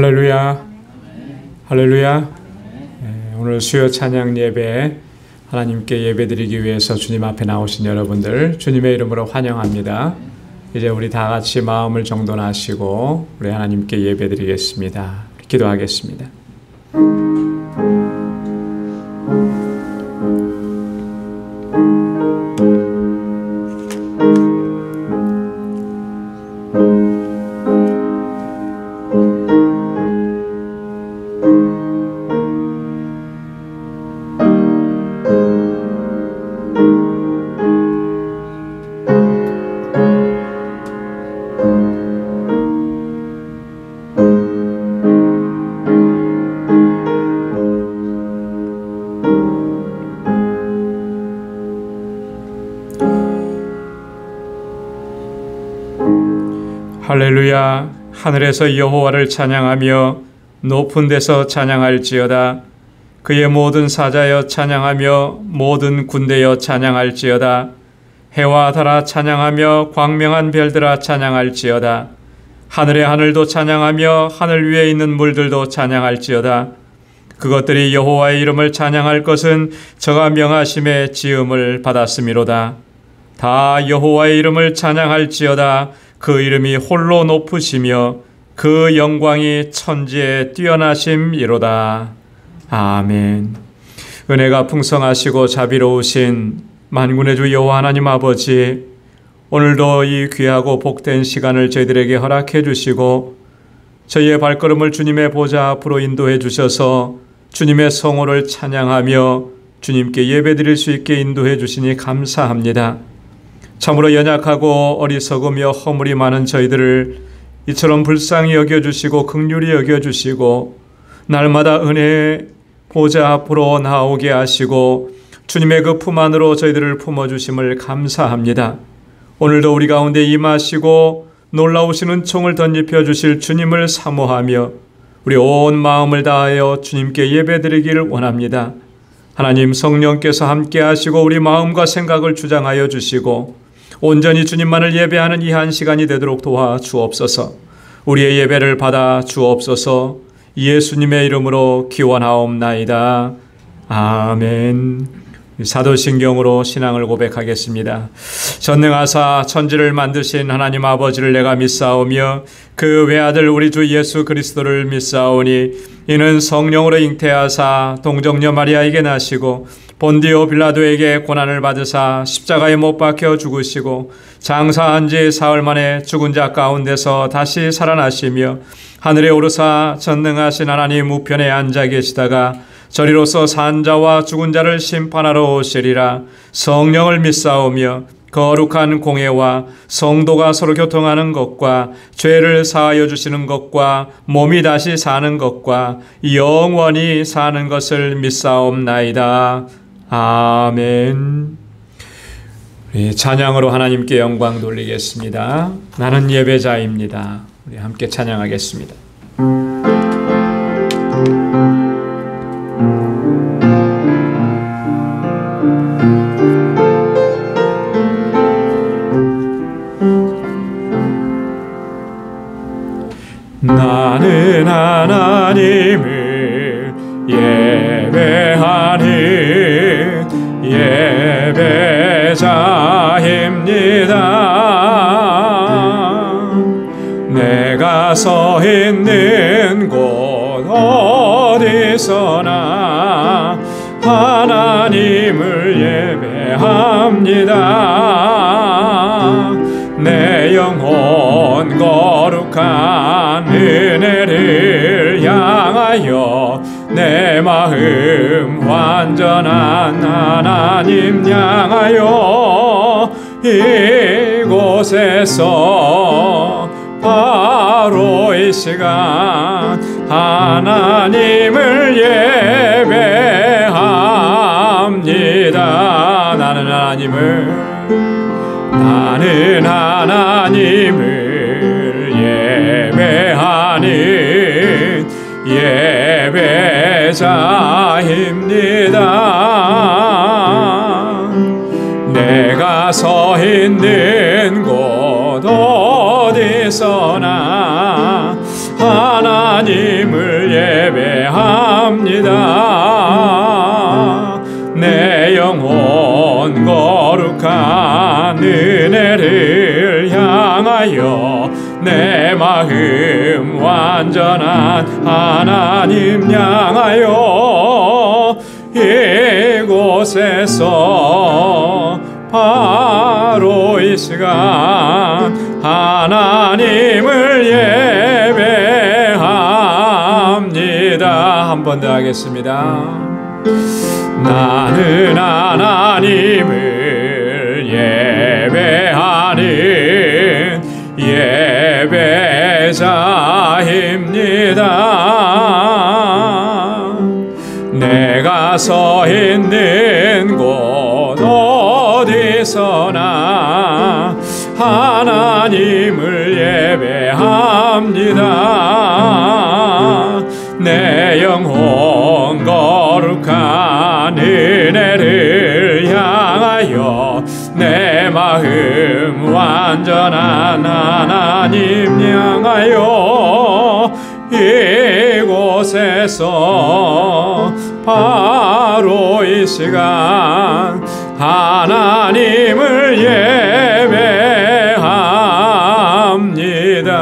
할렐루야, 할렐루야. 오늘 수요 찬양 예배 하나님께 예배드리기 위해서 주님 앞에 나오신 여러분들 주님의 이름으로 환영합니다. 이제 우리 다 같이 마음을 정돈하시고 우리 하나님께 예배드리겠습니다. 기도하겠습니다. 할렐루야. 하늘에서 여호와를 찬양하며 높은 데서 찬양할지어다. 그의 모든 사자여 찬양하며 모든 군대여 찬양할지어다. 해와 달아 찬양하며 광명한 별들아 찬양할지어다. 하늘의 하늘도 찬양하며 하늘 위에 있는 물들도 찬양할지어다. 그것들이 여호와의 이름을 찬양할 것은 저가 명하심의 지음을 받았음이로다. 다 여호와의 이름을 찬양할지어다. 그 이름이 홀로 높으시며 그 영광이 천지에 뛰어나심이로다. 아멘. 은혜가 풍성하시고 자비로우신 만군의 주 여호와 하나님 아버지, 오늘도 이 귀하고 복된 시간을 저희들에게 허락해 주시고 저희의 발걸음을 주님의 보좌 앞으로 인도해 주셔서 주님의 성호를 찬양하며 주님께 예배드릴 수 있게 인도해 주시니 감사합니다. 참으로 연약하고 어리석으며 허물이 많은 저희들을 이처럼 불쌍히 여겨주시고 긍휼히 여겨주시고 날마다 은혜의 보좌 앞으로 나오게 하시고 주님의 그 품 안으로 저희들을 품어주심을 감사합니다. 오늘도 우리 가운데 임하시고 놀라우신 은총을 덧입혀 주실 주님을 사모하며 우리 온 마음을 다하여 주님께 예배드리기를 원합니다. 하나님, 성령께서 함께 하시고 우리 마음과 생각을 주장하여 주시고 온전히 주님만을 예배하는 이 한 시간이 되도록 도와 주옵소서. 우리의 예배를 받아 주옵소서. 예수님의 이름으로 기원하옵나이다. 아멘. 사도신경으로 신앙을 고백하겠습니다. 전능하사 천지를 만드신 하나님 아버지를 내가 믿사오며 그 외아들 우리 주 예수 그리스도를 믿사오니 이는 성령으로 잉태하사 동정녀 마리아에게 나시고 본디오 빌라도에게 고난을 받으사 십자가에 못 박혀 죽으시고 장사한 지 사흘 만에 죽은 자 가운데서 다시 살아나시며 하늘에 오르사 전능하신 하나님 우편에 앉아 계시다가 저리로서 산 자와 죽은 자를 심판하러 오시리라. 성령을 믿사오며 거룩한 공회와 성도가 서로 교통하는 것과 죄를 사하여 주시는 것과 몸이 다시 사는 것과 영원히 사는 것을 믿사옵나이다. 아멘. 우리 찬양으로 하나님께 영광 돌리겠습니다. 나는 예배자입니다. 우리 함께 찬양하겠습니다. 나는 하나님을 예배하는 예배자입니다. 내가 서 있는 곳 어디서나 하나님을 예배합니다. 내 영혼 거룩한 은혜를 향하여 내 마음 완전한 하나님 향하여 이곳에서 바로 이 시간 하나님을 예배합니다. 나는 하나님을 예배하는 예배자입니다. 내가 서 있는 곳, 곳 어디서나 하나님을 예배합니다. 예배합니다. 내 영혼 거룩한 은혜를 향하여 내 마음 완전한 하나님 향하여 이곳에서 바로 이 시간 하나님을 예배합니다. 한 번 더 하겠습니다. 나는 하나님을 예배하는 예배자입니다. 내가 서 있는 곳 어디서나 하나님을 예배합니다. 내 영혼 거룩한 은혜를 향하여 내 마음 완전한 하나님 향하여 이곳에서 바로 이 시간 하나님을 예배합니다.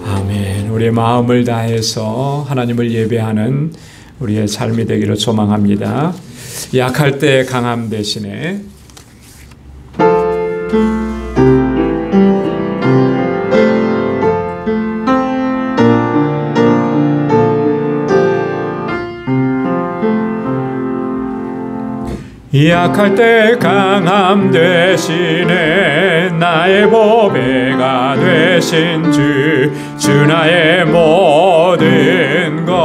아멘. 우리의 마음을 다해서 하나님을 예배하는 우리의 삶이 되기를 소망합니다. 약할 때 강함 대신에 약할 때 강함 대신에 나의 보배가 되신 주 나의 모든 것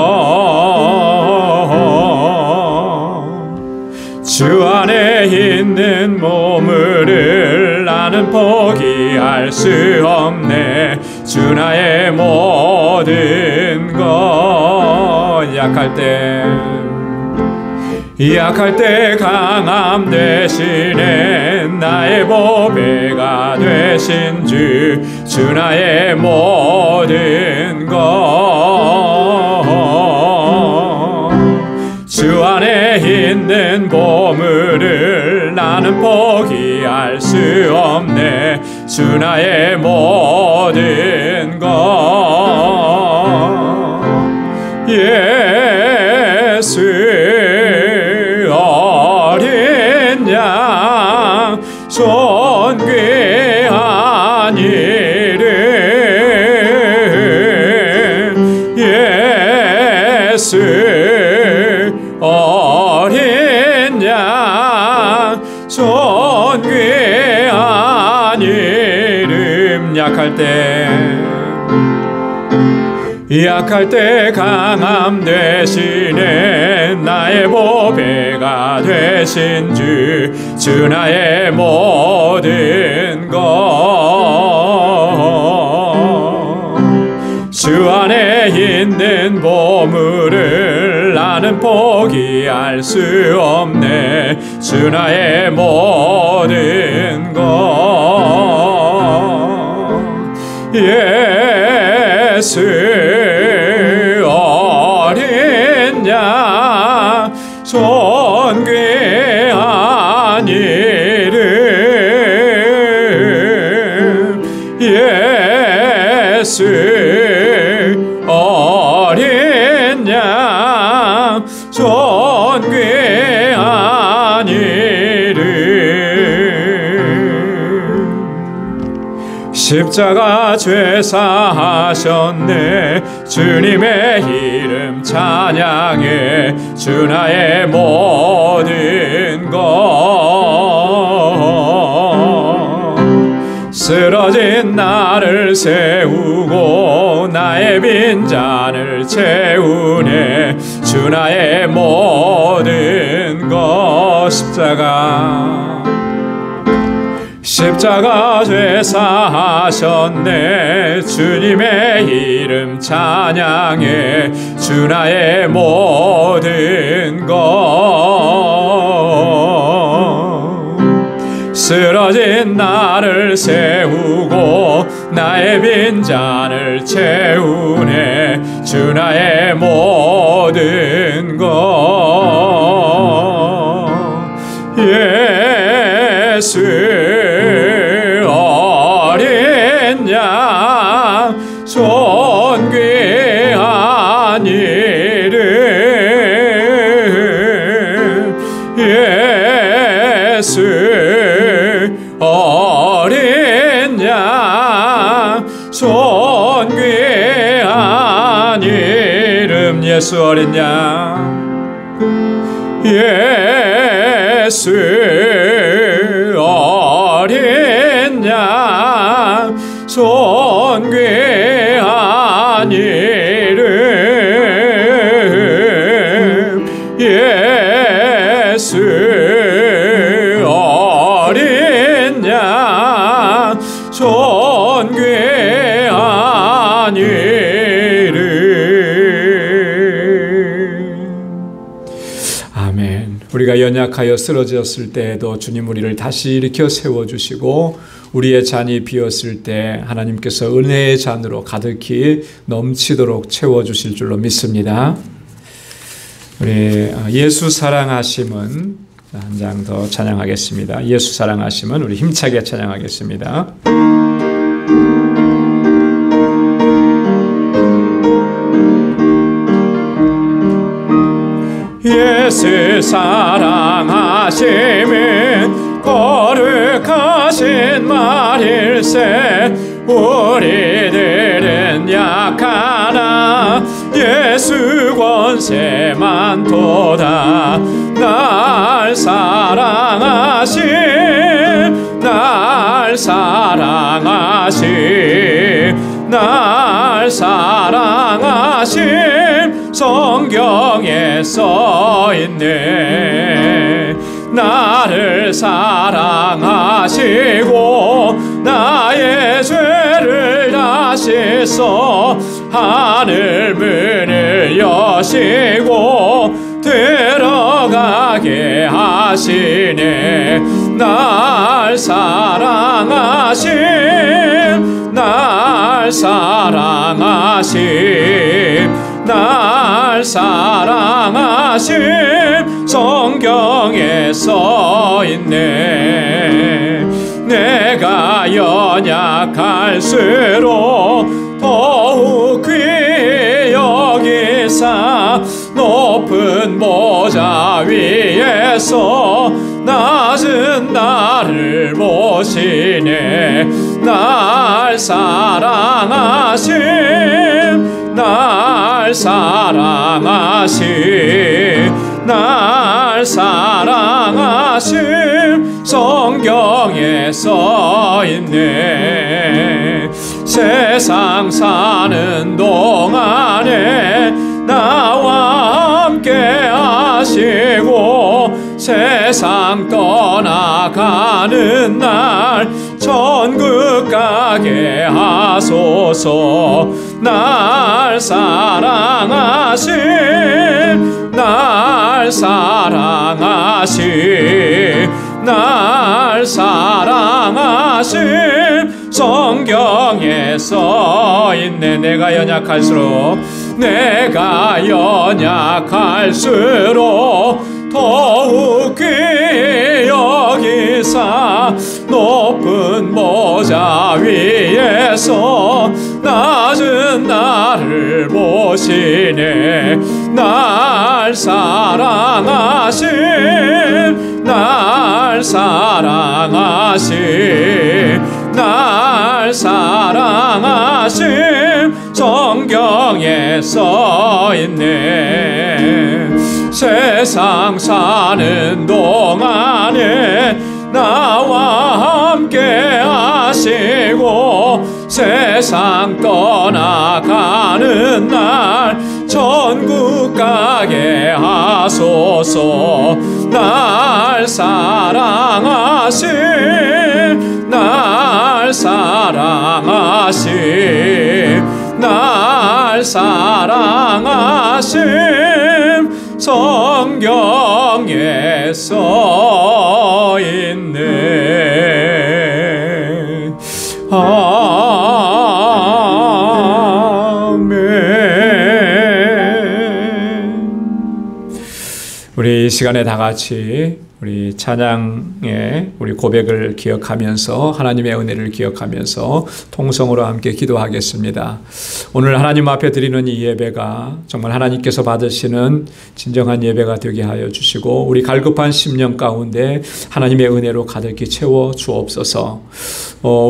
주 안에 있는 보물을 나는 포기할 수 없네. 주 나의 모든 것 약할 때 강함 대신에 나의 보배가 되신 주 나의 모든 것 주 안에 있는 보물을 나는 포기할 수 없네. 주 나의 모든 것 예수 어린 양 존귀한 이름 예수 어린 양 존귀한 이름 약할 때 강함 대신에 나의 보배가 되신 주 나의 모든 것 주 안에 있는 보물을 나는 포기할 수 없네. 주 나의 모든 것 예수 어린 양 존귀한 이름 예수 어린 양 존귀한 이름 십자가 죄사하셨네. 주님의 이름 찬양해. 주 나의 모든 것 쓰러진 나를 세우고 나의 빈잔을 채우네. 주 나의 모든 것 십자가 죄사하셨네. 주님의 이름 찬양해. 주 나의 모든 것 쓰러진 나를 세우고 나의 빈잔을 채우네. 주 나의 모든 것. 예수 어린 양 존귀한 이름. 예수 어린 양 존귀한 이름. 예수 어린 양. 예수 어린 양 존귀한 이름. 예수 어린 양 존귀한 이름. 아멘. 우리가 연약하여 쓰러졌을 때에도 주님 우리를 다시 일으켜 세워주시고, 우리의 잔이 비었을 때 하나님께서 은혜의 잔으로 가득히 넘치도록 채워주실 줄로 믿습니다. 우리 예수 사랑하심은 한 장 더 찬양하겠습니다. 예수 사랑하심은 우리 힘차게 찬양하겠습니다. 예수 사랑하심은 거룩하신 말일세. 우리들은 약하나 예수 권세 많도다. 날 사랑하심, 날 사랑하심, 날 사랑하심 성경에 써있네. 나를 사랑하시고 나의 죄를 다 씻어 하늘 문을 여시고 들어가게 하시네. 날 사랑하심, 날 사랑하심, 날 사랑하심 성경에 써있네. 내가 연약할수록 더욱 귀히 여기사 높은 보좌 위에서 낮은 나를 모시네. 날 사랑하심, 날 사랑하심, 날 사랑하심 성경에 써있네. 세상 사는 동안에 나와 함께 하시고 세상 떠나가는 날 천국 가게 하소서. 날 사랑하심, 날 사랑하심, 날 사랑하심 성경에 써있네. 내가 연약할수록, 내가 연약할수록 더욱 귀히 여기사 높은 보좌 위에서 낮은 나를 모시네. 날 사랑하심, 날 사랑하심, 날 사랑하심 성경에 써있네. 세상 사는 동안에 나와 함께 하시고 세상 떠나가는 날 천국 가게 하소서. 날 사랑하심, 날 사랑하심, 날 사랑하심 성경에 써있네. 우리 이 시간에 다 같이 우리 찬양의 우리 고백을 기억하면서 하나님의 은혜를 기억하면서 통성으로 함께 기도하겠습니다. 오늘 하나님 앞에 드리는 이 예배가 정말 하나님께서 받으시는 진정한 예배가 되게 하여 주시고 우리 갈급한 심령 가운데 하나님의 은혜로 가득히 채워 주옵소서.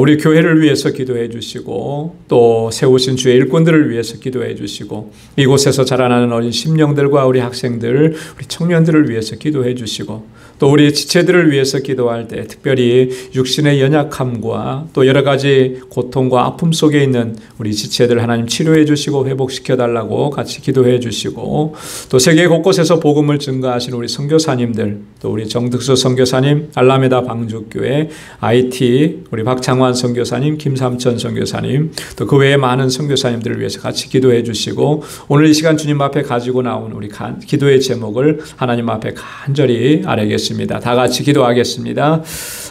우리 교회를 위해서 기도해 주시고 또 세우신 주의 일꾼들을 위해서 기도해 주시고 이곳에서 자라나는 어린 심령들과 우리 학생들, 우리 청년들을 위해서 기도해 주시고 또 우리 지체들을 위해서 기도할 때 특별히 육신의 연약함과 또 여러 가지 고통과 아픔 속에 있는 우리 지체들 하나님 치료해 주시고 회복시켜 달라고 같이 기도해 주시고 또 세계 곳곳에서 복음을 증거하신 우리 선교사님들 또 우리 정득수 선교사님, 알라메다 방주교회, IT 우리 박창환 선교사님, 김삼천 선교사님 또 그 외에 많은 선교사님들을 위해서 같이 기도해 주시고 오늘 이 시간 주님 앞에 가지고 나온 우리 기도의 제목을 하나님 앞에 간절히 아뢰겠습니다. 다 같이 기도하겠습니다.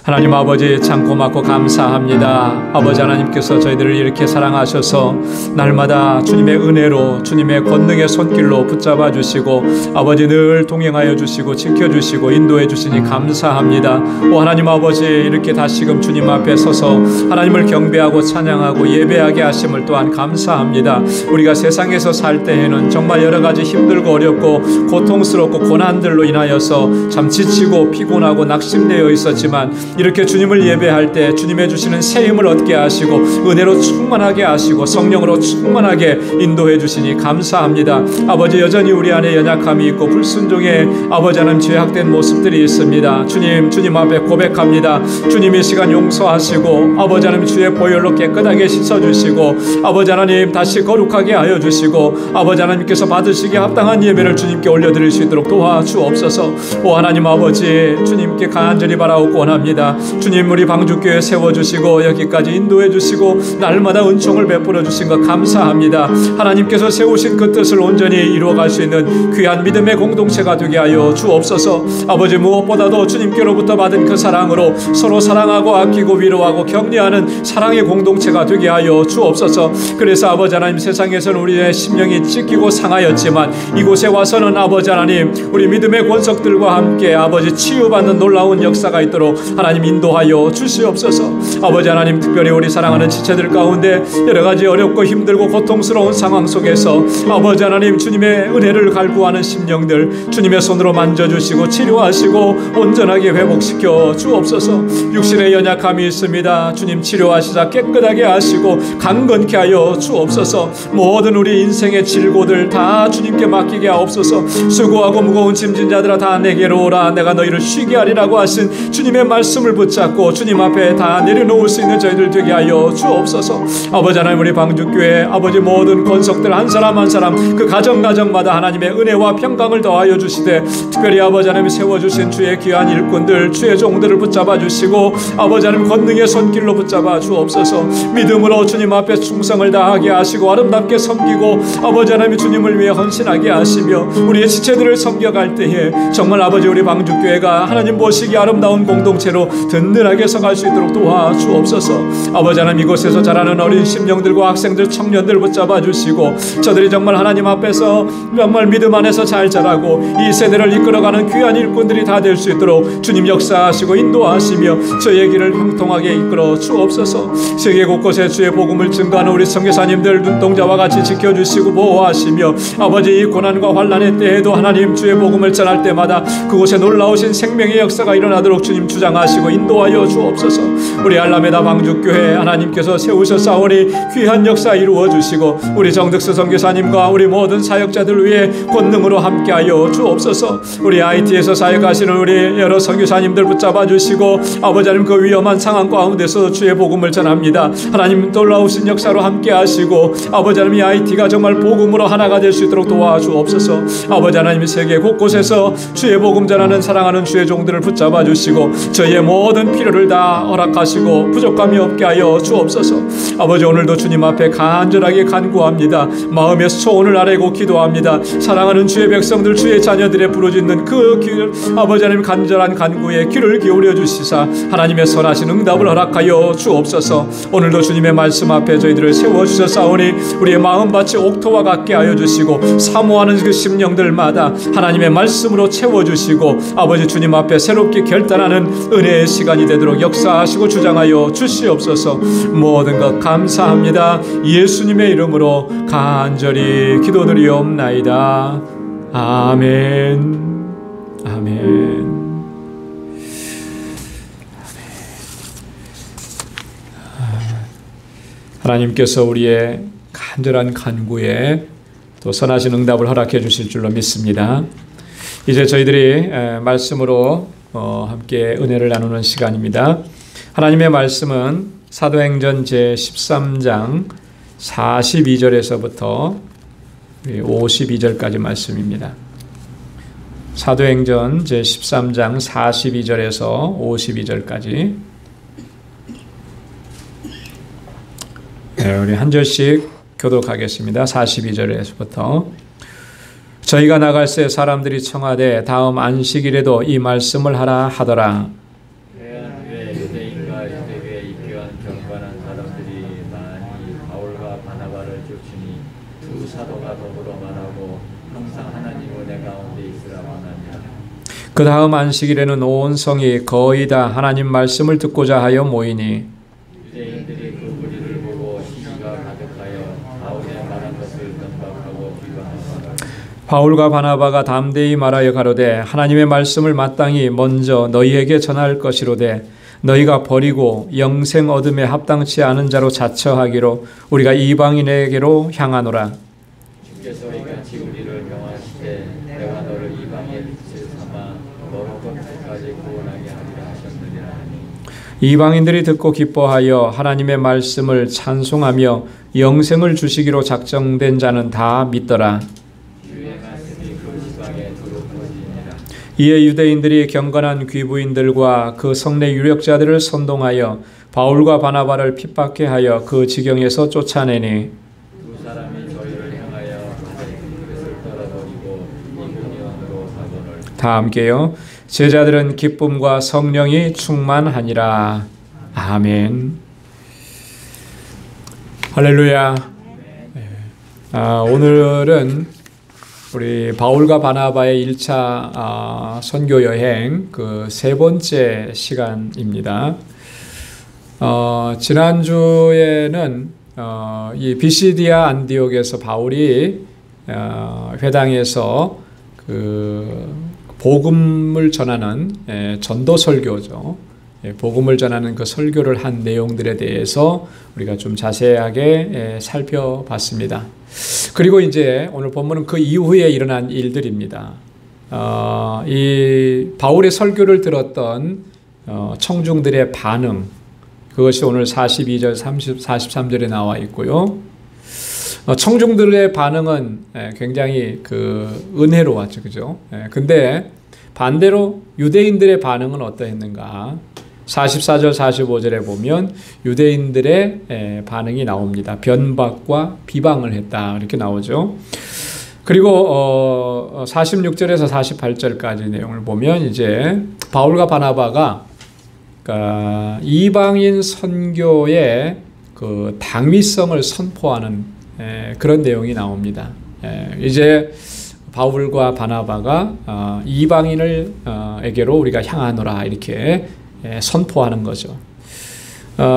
하나님 아버지 참 고맙고 감사합니다. 아버지 하나님께서 저희들을 이렇게 사랑하셔서 날마다 주님의 은혜로 주님의 권능의 손길로 붙잡아 주시고 아버지 늘 동행하여 주시고 지켜주시고 인도해 주시니 감사합니다. 오 하나님 아버지 이렇게 다시금 주님 앞에 서서 하나님을 경배하고 찬양하고 예배하게 하심을 또한 감사합니다. 우리가 세상에서 살 때에는 정말 여러 가지 힘들고 어렵고 고통스럽고 고난들로 인하여서 참 지치고 피곤하고 낙심되어 있었지만 이렇게 주님을 예배할 때 주님의 주시는 새 힘을 얻게 하시고 은혜로 충만하게 하시고 성령으로 충만하게 인도해 주시니 감사합니다. 아버지 여전히 우리 안에 연약함이 있고 불순종의 아버지 하나님 죄악된 모습들이 있습니다. 주님 앞에 고백합니다. 주님 이 시간 용서하시고 아버지 하나님 주의 보혈로 깨끗하게 씻어주시고 아버지 하나님 다시 거룩하게 하여 주시고 아버지 하나님께서 받으시기에 합당한 예배를 주님께 올려드릴 수 있도록 도와주옵소서. 오 하나님 아버지 주님께 간절히 바라옵고 원합니다. 주님 우리 방주교회 세워주시고 여기까지 인도해 주시고 날마다 은총을 베풀어 주신 것 감사합니다. 하나님께서 세우신 그 뜻을 온전히 이루어갈 수 있는 귀한 믿음의 공동체가 되게 하여 주옵소서. 아버지 무엇보다도 주님께로부터 받은 그 사랑으로 서로 사랑하고 아끼고 위로하고 격려하는 사랑의 공동체가 되게 하여 주옵소서. 그래서 아버지 하나님 세상에서는 우리의 심령이 찢기고 상하였지만 이곳에 와서는 아버지 하나님 우리 믿음의 권속들과 함께 아버지 치유받는 놀라운 역사가 있도록 하나님 인도하여 주시옵소서. 아버지 하나님 특별히 우리 사랑하는 지체들 가운데 여러 가지 어렵고 힘들고 고통스러운 상황 속에서 아버지 하나님 주님의 은혜를 갈구하는 심령들 주님의 손으로 만져주시고 치료하시고 온전하게 회복시켜 주옵소서. 육신의 연약함이 있습니다. 주님 치료하시자 깨끗하게 하시고 강건케 하여 주옵소서. 모든 우리 인생의 질고들 다 주님께 맡기게 하옵소서. 수고하고 무거운 짐진 자들아 다 내게로 오라 내가 너희를 쉬게 하리라고 하신 주님의 말씀을 붙잡고 주님 앞에 다 내려놓을 수 있는 저희들 되게 하여 주옵소서. 아버지 하나님 우리 방주교회 아버지 모든 권속들 한 사람 한 사람 그 가정마다 하나님의 은혜와 평강을 더하여 주시되 특별히 아버지 하나님 세워주신 주의 귀한 일꾼들 주의 종들을 붙잡아 주시고 아버지 하나님 권능의 손길로 붙잡아 주옵소서. 믿음으로 주님 앞에 충성을 다하게 하시고 아름답게 섬기고 아버지 하나님 주님을 위해 헌신하게 하시며 우리의 지체들을 섬겨갈 때에 정말 아버지 우리 방주교회가 하나님 보시기 아름다운 공동체로 든든하게 서갈 수 있도록 도와주옵소서. 아버지 하나님 이곳에서 자라는 어린 심령들과 학생들 청년들 붙잡아 주시고 저들이 정말 하나님 앞에서 정말 믿음 안에서 잘 자라고 이 세대를 이끌어가는 귀한 일꾼들이 다 될 수 있도록 주님 역사하시고 인도하시며 저의 길을 형통하게 이끌어 주옵소서. 세계 곳곳에 주의 복음을 증거하는 우리 선교사님들 눈동자와 같이 지켜주시고 보호하시며 아버지 이 고난과 환난의 때에도 하나님 주의 복음을 전할 때마다 그곳에 놀라우신 생명의 역사가 일어나도록 주님 주장하시고 인도하여 주옵소서. 우리 알라메다 방주교회 하나님께서 세우셨사오니 귀한 역사 이루어 주시고 우리 정득수 선교사님과 우리 모든 사역자들 위해 권능으로 함께하여 주옵소서. 우리 IT에서 사역하시는 우리 여러 선교사님들 붙잡아 주시고 아버지 하나님 그 위험한 상황 가운데서 주의 복음을 전합니다. 하나님 놀라우신 역사로 함께하시고 아버지 하나님 이 IT가 정말 복음으로 하나가 될 수 있도록 도와주옵소서. 아버지 하나님 세계 곳곳에서 주의 복음 전하는 사랑하는 주의 종들을 붙잡아 주시고 저희의 모든 필요를 다 허락하시고 역사하시고 부족함이 없게 하여 주옵소서. 아버지, 오늘도 주님 앞에 간절하게 간구합니다. 마음의 소원을 아뢰고 기도합니다. 사랑하는 주의 백성들, 주의 자녀들의 부르짖는 그 귀를 아버지 하나님 간절한 간구에 귀를 기울여 주시사 하나님의 선하신 응답을 허락하여 주옵소서. 오늘도 주님의 말씀 앞에 저희들을 세워주셨사오니 우리의 마음밭이 옥토와 같게 하여 주시고 사모하는 그 심령들마다 하나님의 말씀으로 채워주시고 아버지 주님 앞에 새롭게 결단하는 은혜의 시간이 되도록 역사하시고 주장하여 주시옵소서. 모든 것 감사합니다. 예수님의 이름으로 간절히 기도드리옵나이다. 아멘. 아멘. 하나님께서 우리의 간절한 간구에 또 선하신 응답을 허락해 주실 줄로 믿습니다. 이제 저희들이 말씀으로 함께 은혜를 나누는 시간입니다. 하나님의 말씀은 사도행전 제13장 42절에서부터 52절까지 말씀입니다. 사도행전 제13장 42절에서 52절까지 우리 한 절씩 교독하겠습니다. 42절에서부터 저희가 나갈새 사람들이 청하되 다음 안식일에도 이 말씀을 하라 하더라. 회한후에 유대인과 유대교에 입교한 경건한 사람들이 많이 바울과 바나바를 쫓으니 두 사도가 더불어 말하고 항상 하나님 은혜 가운데 있으라 원하니라. 그 다음 안식일에는 온 성이 거의 다 하나님 말씀을 듣고자 하여 모이니 유대인들이 그 무리를 보고 시기가 가득하여 바울의 말한 것을 덤박하고 비방하더라. 바울과 바나바가 담대히 말하여 가로되 하나님의 말씀을 마땅히 먼저 너희에게 전할 것이로되 너희가 버리고 영생 얻음에 합당치 않은 자로 자처하기로 우리가 이방인에게로 향하노라. 주께서 이같이 우리를 명하시되 내가 너를 이방의 빛을 삼아 너로 끝까지 구원하게 하리라 하셨느니라 하니 이방인들이 듣고 기뻐하여 하나님의 말씀을 찬송하며 영생을 주시기로 작정된 자는 다 믿더라. 이에 유대인들이 경건한 귀부인들과 그 성내 유력자들을 선동하여 바울과 바나바를 핍박해 하여 그 지경에서 쫓아내니 두 사람이 저희를 향하여 그릇을 떨어버리고 이구니온으로 가거늘. 다 함께요. 제자들은 기쁨과 성령이 충만하니라. 아멘. 할렐루야. 오늘은 우리 바울과 바나바의 1차 선교 여행 그 세 번째 시간입니다. 지난주에는 이 비시디아 안디옥에서 바울이 회당에서 그 복음을 전하는 전도 설교죠. 복음을 전하는 그 설교를 한 내용들에 대해서 우리가 좀 자세하게 살펴봤습니다. 그리고 이제 오늘 본문은 그 이후에 일어난 일들입니다. 이 바울의 설교를 들었던 청중들의 반응, 그것이 오늘 42절, 43절에 나와 있고요. 청중들의 반응은 굉장히 그 은혜로웠죠, 그죠? 근데 반대로 유대인들의 반응은 어떠했는가? 44절, 45절에 보면 유대인들의 반응이 나옵니다. 변박과 비방을 했다 이렇게 나오죠. 그리고 46절에서 48절까지 내용을 보면 이제 바울과 바나바가 그러니까 이방인 선교의 그 당위성을 선포하는 그런 내용이 나옵니다. 이제 바울과 바나바가 이방인에게로 우리가 향하노라 이렇게 선포하는 거죠.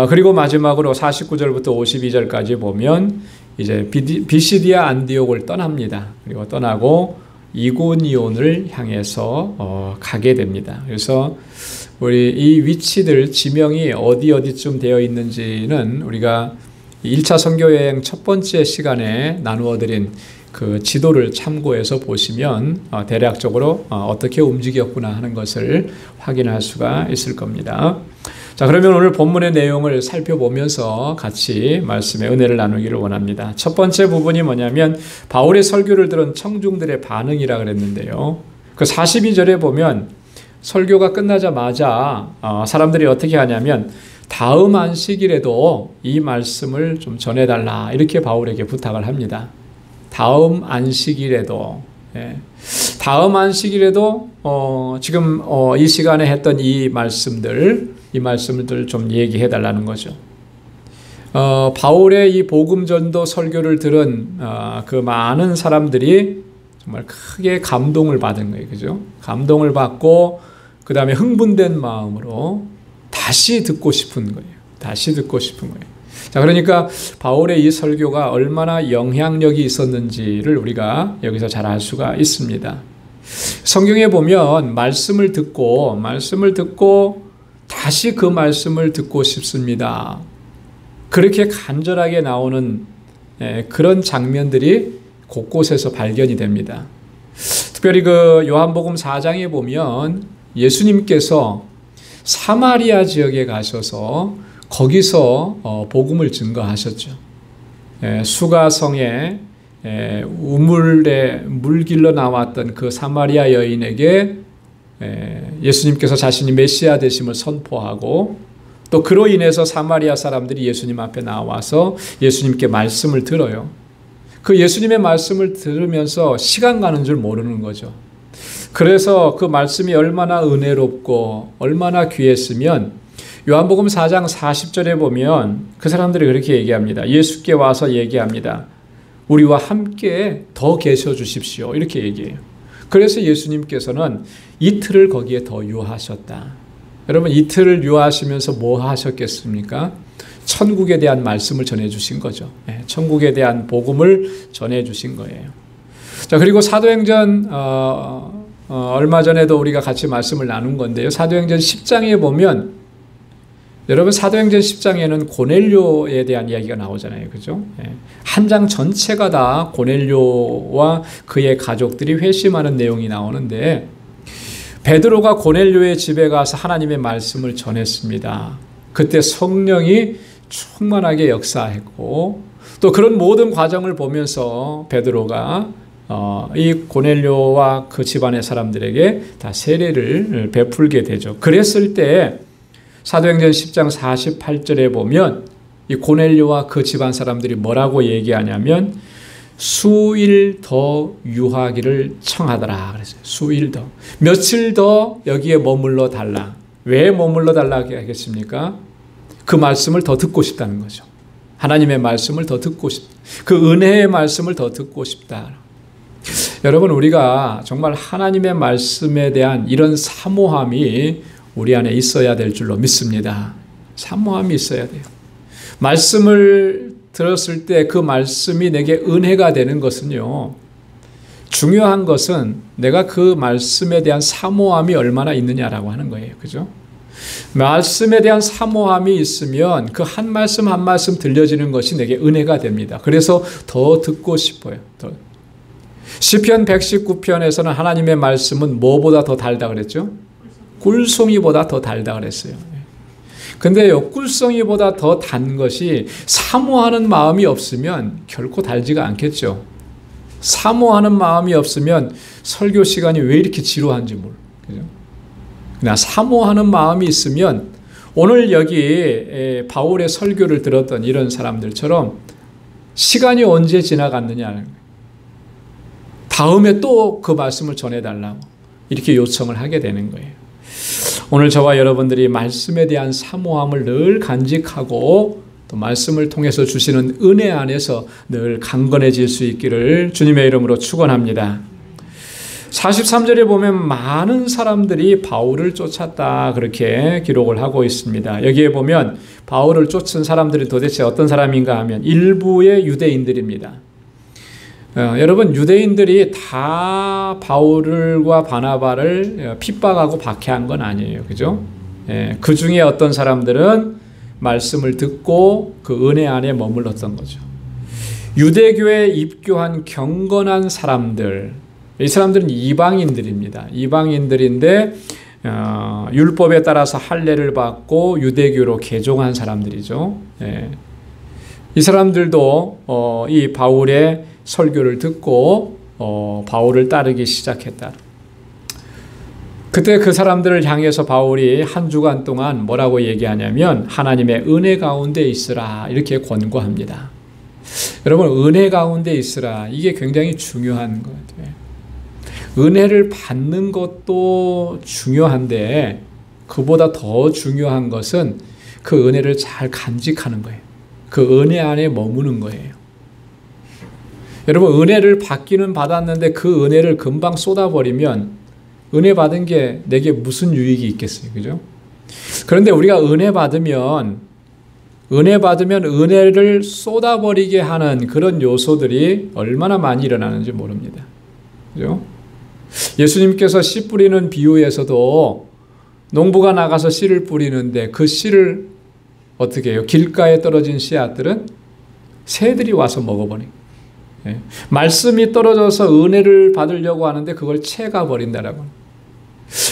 그리고 마지막으로 49절부터 52절까지 보면 이제 비시디아 안디옥을 떠납니다. 그리고 떠나고 이고니온을 향해서 가게 됩니다. 그래서 우리 이 위치들 지명이 어디쯤 되어 있는지는 우리가 1차 선교여행 첫 번째 시간에 나누어 드린 그 지도를 참고해서 보시면 대략적으로 어떻게 움직였구나 하는 것을 확인할 수가 있을 겁니다. 자, 그러면 오늘 본문의 내용을 살펴보면서 같이 말씀의 은혜를 나누기를 원합니다. 첫 번째 부분이 뭐냐면 바울의 설교를 들은 청중들의 반응이라 그랬는데요. 그 42절에 보면 설교가 끝나자마자 사람들이 어떻게 하냐면 다음 안식일에도 이 말씀을 좀 전해달라 이렇게 바울에게 부탁을 합니다. 다음 안식일에도 다음 안식일에도 지금 이 시간에 했던 이 말씀들 좀 얘기해 달라는 거죠. 바울의 이 복음전도 설교를 들은 그 많은 사람들이 정말 크게 감동을 받은 거예요. 그죠? 감동을 받고 그 다음에 흥분된 마음으로 다시 듣고 싶은 거예요. 다시 듣고 싶은 거예요. 자, 그러니까 바울의 이 설교가 얼마나 영향력이 있었는지를 우리가 여기서 잘 알 수가 있습니다. 성경에 보면 말씀을 듣고 다시 그 말씀을 듣고 싶습니다. 그렇게 간절하게 나오는 그런 장면들이 곳곳에서 발견이 됩니다. 특별히 그 요한복음 4장에 보면 예수님께서 사마리아 지역에 가셔서 거기서 복음을 증거하셨죠. 수가성에 우물에 물 길러 나왔던 그 사마리아 여인에게 예수님께서 자신이 메시아 되심을 선포하고 또 그로 인해서 사마리아 사람들이 예수님 앞에 나와서 예수님께 말씀을 들어요. 그 예수님의 말씀을 들으면서 시간 가는 줄 모르는 거죠. 그래서 그 말씀이 얼마나 은혜롭고 얼마나 귀했으면 요한복음 4장 40절에 보면 그 사람들이 그렇게 얘기합니다. 예수께 와서 얘기합니다. 우리와 함께 더 계셔 주십시오. 이렇게 얘기해요. 그래서 예수님께서는 이틀을 거기에 더 유하셨다. 여러분, 이틀을 유하시면서 뭐 하셨겠습니까? 천국에 대한 말씀을 전해주신 거죠. 천국에 대한 복음을 전해주신 거예요. 자, 그리고 사도행전 얼마 전에도 우리가 같이 말씀을 나눈 건데요. 사도행전 10장에 보면 여러분, 사도행전 10장에는 고넬료에 대한 이야기가 나오잖아요. 그죠? 한 장 전체가 다 고넬료와 그의 가족들이 회심하는 내용이 나오는데 베드로가 고넬료의 집에 가서 하나님의 말씀을 전했습니다. 그때 성령이 충만하게 역사했고 또 그런 모든 과정을 보면서 베드로가 이 고넬료와 그 집안의 사람들에게 다 세례를 베풀게 되죠. 그랬을 때 사도행전 10장 48절에 보면 이 고넬료와 그 집안 사람들이 뭐라고 얘기하냐면 수일 더 유하기를 청하더라 그랬어요. 수일 더. 며칠 더 여기에 머물러 달라. 왜 머물러 달라고 하겠습니까? 그 말씀을 더 듣고 싶다는 거죠. 하나님의 말씀을 더 듣고 싶다. 그 은혜의 말씀을 더 듣고 싶다. 여러분, 우리가 정말 하나님의 말씀에 대한 이런 사모함이 우리 안에 있어야 될 줄로 믿습니다. 사모함이 있어야 돼요. 말씀을 들었을 때 그 말씀이 내게 은혜가 되는 것은요, 중요한 것은 내가 그 말씀에 대한 사모함이 얼마나 있느냐라고 하는 거예요. 그죠? 말씀에 대한 사모함이 있으면 그 한 말씀 한 말씀 들려지는 것이 내게 은혜가 됩니다. 그래서 더 듣고 싶어요. 시편 119편에서는 하나님의 말씀은 뭐보다 더 달다 그랬죠? 꿀송이보다 더 달다 그랬어요. 근데요, 꿀송이보다 더 단 것이 사모하는 마음이 없으면 결코 달지가 않겠죠. 사모하는 마음이 없으면 설교 시간이 왜 이렇게 지루한지 몰라요. 그죠? 그러나 사모하는 마음이 있으면 오늘 여기 바울의 설교를 들었던 이런 사람들처럼 시간이 언제 지나갔느냐는 거예요. 다음에 또 그 말씀을 전해달라고 이렇게 요청을 하게 되는 거예요. 오늘 저와 여러분들이 말씀에 대한 사모함을 늘 간직하고 또 말씀을 통해서 주시는 은혜 안에서 늘 강건해질 수 있기를 주님의 이름으로 축원합니다. 43절에 보면 많은 사람들이 바울을 쫓았다 그렇게 기록을 하고 있습니다. 여기에 보면 바울을 쫓은 사람들이 도대체 어떤 사람인가 하면 일부의 유대인들입니다. 여러분, 유대인들이 다 바울과 바나바를 핍박하고 박해한 건 아니에요. 그죠? 그 중에 어떤 사람들은 말씀을 듣고 그 은혜 안에 머물렀던 거죠. 유대교에 입교한 경건한 사람들, 이 사람들은 이방인들입니다. 이방인들인데 율법에 따라서 할례를 받고 유대교로 개종한 사람들이죠. 이 사람들도 이 바울의 설교를 듣고 바울을 따르기 시작했다. 그때 그 사람들을 향해서 바울이 한 주간 동안 뭐라고 얘기하냐면 하나님의 은혜 가운데 있으라 이렇게 권고합니다. 여러분, 은혜 가운데 있으라, 이게 굉장히 중요한 것 같아요. 은혜를 받는 것도 중요한데 그보다 더 중요한 것은 그 은혜를 잘 간직하는 거예요. 그 은혜 안에 머무는 거예요. 여러분, 은혜를 받기는 받았는데 그 은혜를 금방 쏟아버리면 은혜 받은 게 내게 무슨 유익이 있겠어요? 그죠? 그런데 우리가 은혜 받으면 은혜를 쏟아버리게 하는 그런 요소들이 얼마나 많이 일어나는지 모릅니다. 그죠? 예수님께서 씨 뿌리는 비유에서도 농부가 나가서 씨를 뿌리는데 그 씨를 어떻게 해요? 길가에 떨어진 씨앗들은 새들이 와서 먹어버려요. 말씀이 떨어져서 은혜를 받으려고 하는데 그걸 채가 버린다라고.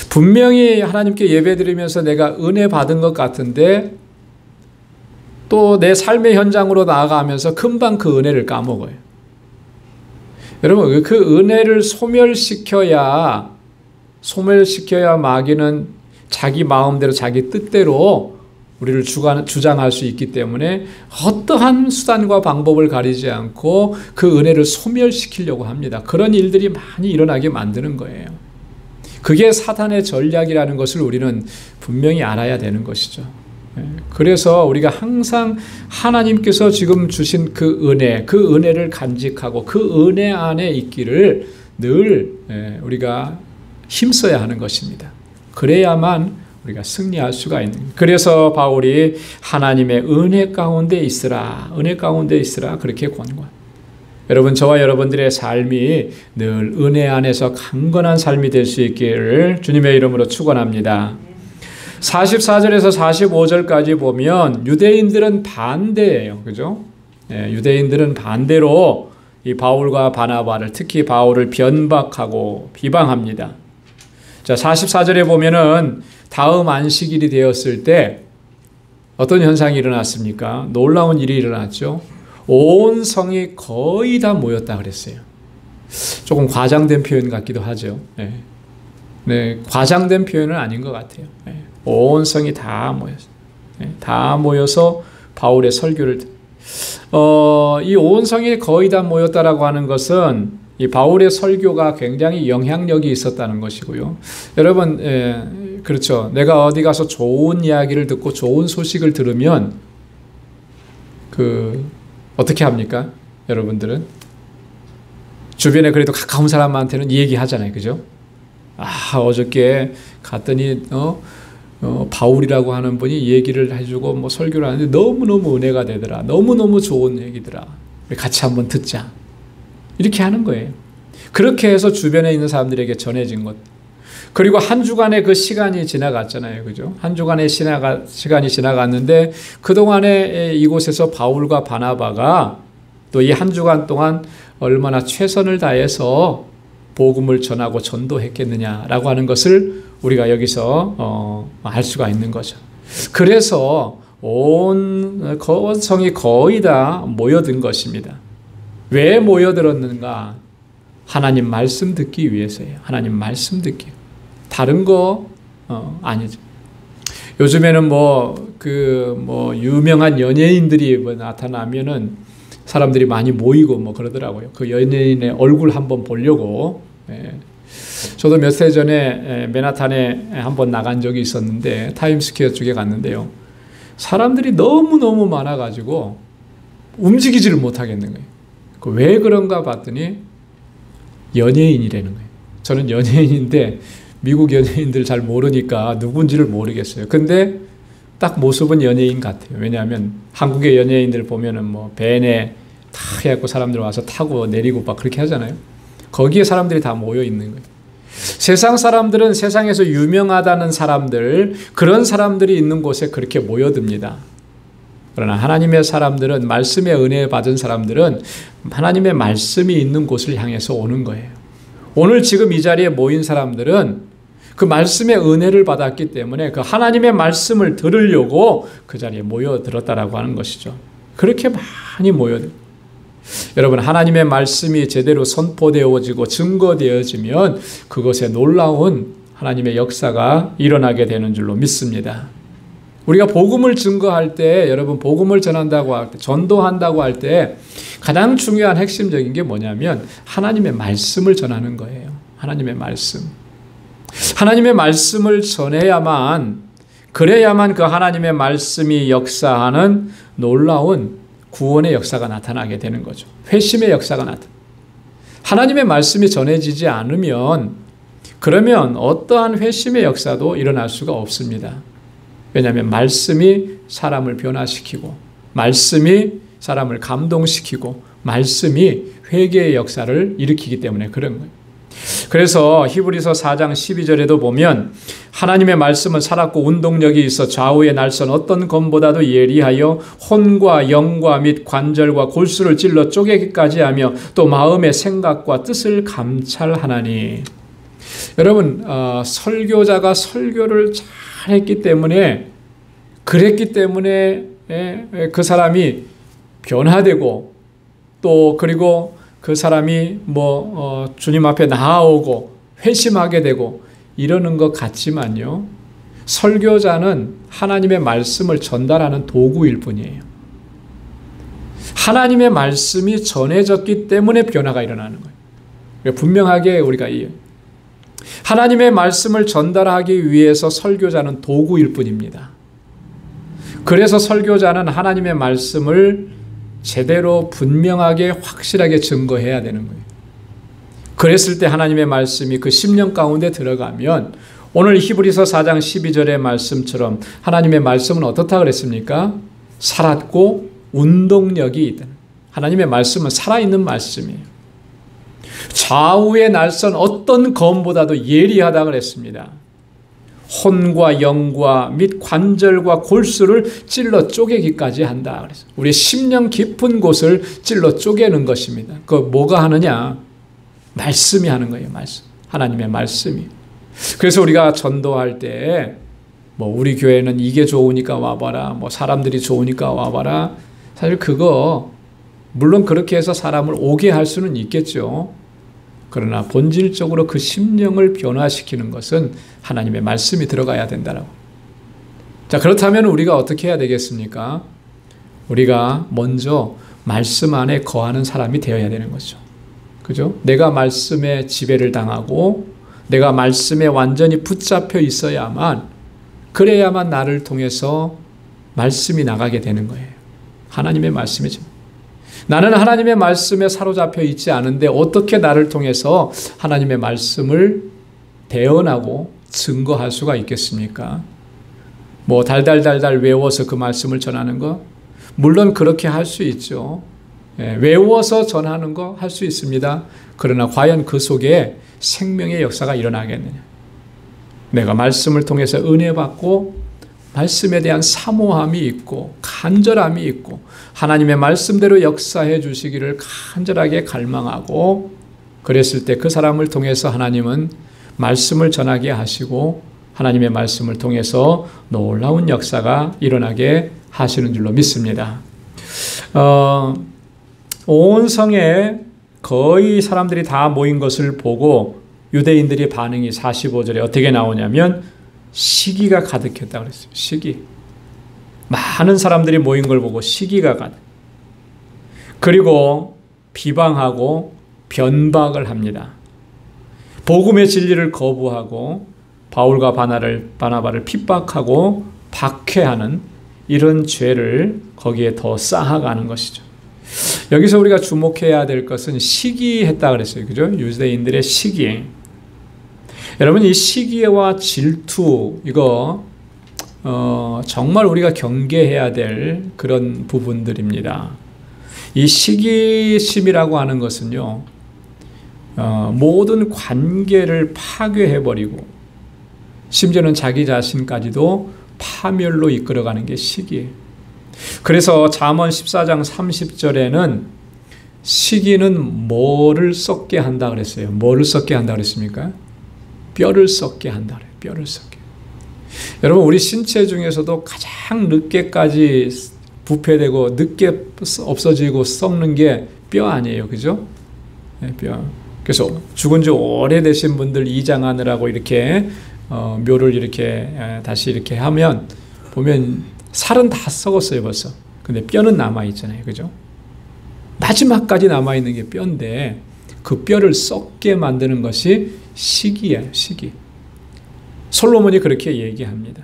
분명히 하나님께 예배드리면서 내가 은혜 받은 것 같은데 또 내 삶의 현장으로 나아가면서 금방 그 은혜를 까먹어요. 여러분, 그 은혜를 소멸시켜야 마귀는 자기 마음대로 자기 뜻대로 우리를 주장할 수 있기 때문에 어떠한 수단과 방법을 가리지 않고 그 은혜를 소멸시키려고 합니다. 그런 일들이 많이 일어나게 만드는 거예요. 그게 사탄의 전략이라는 것을 우리는 분명히 알아야 되는 것이죠. 그래서 우리가 항상 하나님께서 지금 주신 그 은혜를 간직하고 그 은혜 안에 있기를 늘 우리가 힘써야 하는 것입니다. 그래야만 우리가 승리할 수가 있는 거예요. 그래서 바울이 하나님의 은혜 가운데 있으라 그렇게 권고합니다. 여러분, 저와 여러분들의 삶이 늘 은혜 안에서 강건한 삶이 될 수 있기를 주님의 이름으로 축원합니다. 44절에서 45절까지 보면 유대인들은 반대예요. 그죠? 유대인들은 반대로 이 바울과 바나바를, 특히 바울을 변박하고 비방합니다. 자, 44절에 보면은 다음 안식일이 되었을 때 어떤 현상이 일어났습니까? 놀라운 일이 일어났죠. 온 성이 거의 다 모였다 그랬어요. 조금 과장된 표현 같기도 하죠. 과장된 표현은 아닌 것 같아요. 온 성이 다 모였어요. 다 모여서 바울의 설교를 이 온 성이 거의 다 모였다라고 하는 것은 이 바울의 설교가 굉장히 영향력이 있었다는 것이고요. 여러분, 그렇죠. 내가 어디 가서 좋은 이야기를 듣고 좋은 소식을 들으면 어떻게 합니까? 여러분들은 주변에 그래도 가까운 사람한테는 이 얘기 하잖아요. 그죠? 어저께 갔더니 바울이라고 하는 분이 이 얘기를 해주고 뭐 설교를 하는데 너무너무 은혜가 되더라. 너무너무 좋은 얘기더라. 같이 한번 듣자. 이렇게 하는 거예요. 그렇게 해서 주변에 있는 사람들에게 전해진 것. 그리고 한 주간의 그 시간이 지나갔잖아요. 그죠? 한 주간의 시간이 지나갔는데 그동안에 이곳에서 바울과 바나바가 또 이 한 주간 동안 얼마나 최선을 다해서 복음을 전하고 전도했겠느냐라고 하는 것을 우리가 여기서 알 수가 있는 거죠. 그래서 온 성이 거의 다 모여든 것입니다. 왜 모여들었는가? 하나님 말씀 듣기 위해서예요. 하나님 말씀 듣기. 다른 거 아니죠. 요즘에는 유명한 연예인들이 나타나면은 사람들이 많이 모이고 그러더라고요. 그 연예인의 얼굴 한번 보려고. 저도 몇 해 전에 맨하탄에 한번 나간 적이 있었는데 타임스퀘어 쪽에 갔는데요. 사람들이 너무너무 많아가지고 움직이지를 못하겠는 거예요. 왜 그런가 봤더니 연예인이라는 거예요. 저는 연예인인데 미국 연예인들 잘 모르니까 누군지를 모르겠어요. 근데 딱 모습은 연예인 같아요. 왜냐하면 한국의 연예인들 보면은 밴에 다 해갖고 사람들 와서 타고 내리고 막 그렇게 하잖아요. 거기에 사람들이 다 모여 있는 거예요. 세상 사람들은 세상에서 유명하다는 사람들, 그런 사람들이 있는 곳에 그렇게 모여듭니다. 그러나 하나님의 사람들은, 말씀의 은혜 받은 사람들은 하나님의 말씀이 있는 곳을 향해서 오는 거예요. 오늘 지금 이 자리에 모인 사람들은 그 말씀의 은혜를 받았기 때문에 그 하나님의 말씀을 들으려고 그 자리에 모여들었다라고 하는 것이죠. 그렇게 많이 모여들어요. 여러분, 하나님의 말씀이 제대로 선포되어지고 증거되어지면 그것에 놀라운 하나님의 역사가 일어나게 되는 줄로 믿습니다. 우리가 복음을 증거할 때, 여러분 복음을 전한다고 할 때, 전도한다고 할 때 가장 중요한 핵심적인 게 뭐냐면 하나님의 말씀을 전하는 거예요. 하나님의 말씀. 하나님의 말씀을 전해야만, 그래야만 그 하나님의 말씀이 역사하는 놀라운 구원의 역사가 나타나게 되는 거죠. 회심의 역사가 나타나. 하나님의 말씀이 전해지지 않으면, 그러면 어떠한 회심의 역사도 일어날 수가 없습니다. 왜냐하면 말씀이 사람을 변화시키고, 말씀이 사람을 감동시키고, 말씀이 회개의 역사를 일으키기 때문에 그런 거예요. 그래서 히브리서 4장 12절에도 보면 하나님의 말씀은 살았고 운동력이 있어 좌우의 날선 어떤 검보다도 예리하여 혼과 영과 및 관절과 골수를 찔러 쪼개기까지 하며 또 마음의 생각과 뜻을 감찰하나니. 여러분, 설교자가 설교를 잘했기 때문에, 그랬기 때문에 그 사람이 변화되고, 또 그리고 그 사람이 주님 앞에 나아오고 회심하게 되고 이러는 것 같지만요, 설교자는 하나님의 말씀을 전달하는 도구일 뿐이에요. 하나님의 말씀이 전해졌기 때문에 변화가 일어나는 거예요. 분명하게 우리가 하나님의 말씀을 전달하기 위해서 설교자는 도구일 뿐입니다. 그래서 설교자는 하나님의 말씀을 제대로 분명하게 확실하게 증거해야 되는 거예요. 그랬을 때 하나님의 말씀이 그 심령 가운데 들어가면, 오늘 히브리서 4장 12절의 말씀처럼 하나님의 말씀은 어떻다 그랬습니까? 살았고 운동력이 있다. 하나님의 말씀은 살아있는 말씀이에요. 좌우의 날선 어떤 검보다도 예리하다 그랬습니다. 혼과 영과 및 관절과 골수를 찔러 쪼개기까지 한다 그랬어요. 우리의 심령 깊은 곳을 찔러 쪼개는 것입니다. 그 뭐가 하느냐? 말씀이 하는 거예요. 말씀. 하나님의 말씀이. 그래서 우리가 전도할 때 우리 교회는 이게 좋으니까 와봐라, 사람들이 좋으니까 와봐라. 사실 그거 물론 그렇게 해서 사람을 오게 할 수는 있겠죠. 그러나 본질적으로 그 심령을 변화시키는 것은 하나님의 말씀이 들어가야 된다라고. 자, 그렇다면 우리가 어떻게 해야 되겠습니까? 우리가 먼저 말씀 안에 거하는 사람이 되어야 되는 거죠. 그죠? 내가 말씀에 지배를 당하고 내가 말씀에 완전히 붙잡혀 있어야만, 그래야만 나를 통해서 말씀이 나가게 되는 거예요. 하나님의 말씀이죠. 나는 하나님의 말씀에 사로잡혀 있지 않은데 어떻게 나를 통해서 하나님의 말씀을 대언하고 증거할 수가 있겠습니까? 달달달달 외워서 그 말씀을 전하는 거? 물론 그렇게 할 수 있죠. 외워서 전하는 거 할 수 있습니다. 그러나 과연 그 속에 생명의 역사가 일어나겠느냐? 내가 말씀을 통해서 은혜 받고 말씀에 대한 사모함이 있고 간절함이 있고 하나님의 말씀대로 역사해 주시기를 간절하게 갈망하고, 그랬을 때 그 사람을 통해서 하나님은 말씀을 전하게 하시고 하나님의 말씀을 통해서 놀라운 역사가 일어나게 하시는 줄로 믿습니다. 온 성에 거의 사람들이 다 모인 것을 보고 유대인들의 반응이 45절에 어떻게 나오냐면 시기가 가득했다고 그랬어요. 시기. 많은 사람들이 모인 걸 보고 시기가 가득. 그리고 비방하고 변박을 합니다. 복음의 진리를 거부하고 바울과 바나바를 핍박하고 박해하는 이런 죄를 거기에 더 쌓아가는 것이죠. 여기서 우리가 주목해야 될 것은 시기했다 그랬어요. 그죠? 유대인들의 시기. 여러분, 이 시기와 질투, 이거 정말 우리가 경계해야 될 그런 부분들입니다. 이 시기심이라고 하는 것은요, 모든 관계를 파괴해버리고 심지어는 자기 자신까지도 파멸로 이끌어가는 게 시기예요. 그래서 잠언 14장 30절에는 시기는 뭐를 썩게 한다 그랬어요. 뭐를 썩게 한다 그랬습니까? 뼈를 썩게 한다 그래요. 뼈를 썩게. 여러분, 우리 신체 중에서도 가장 늦게까지 부패되고 늦게 없어지고 썩는 게 뼈 아니에요. 그죠? 뼈. 그래서 죽은 지 오래되신 분들 이장하느라고 이렇게 묘를 이렇게 다시 이렇게 하면 보면 살은 다 썩었어요 벌써. 근데 뼈는 남아있잖아요. 그죠? 마지막까지 남아있는 게 뼈인데 그 뼈를 썩게 만드는 것이 시기예요. 시기. 솔로몬이 그렇게 얘기합니다.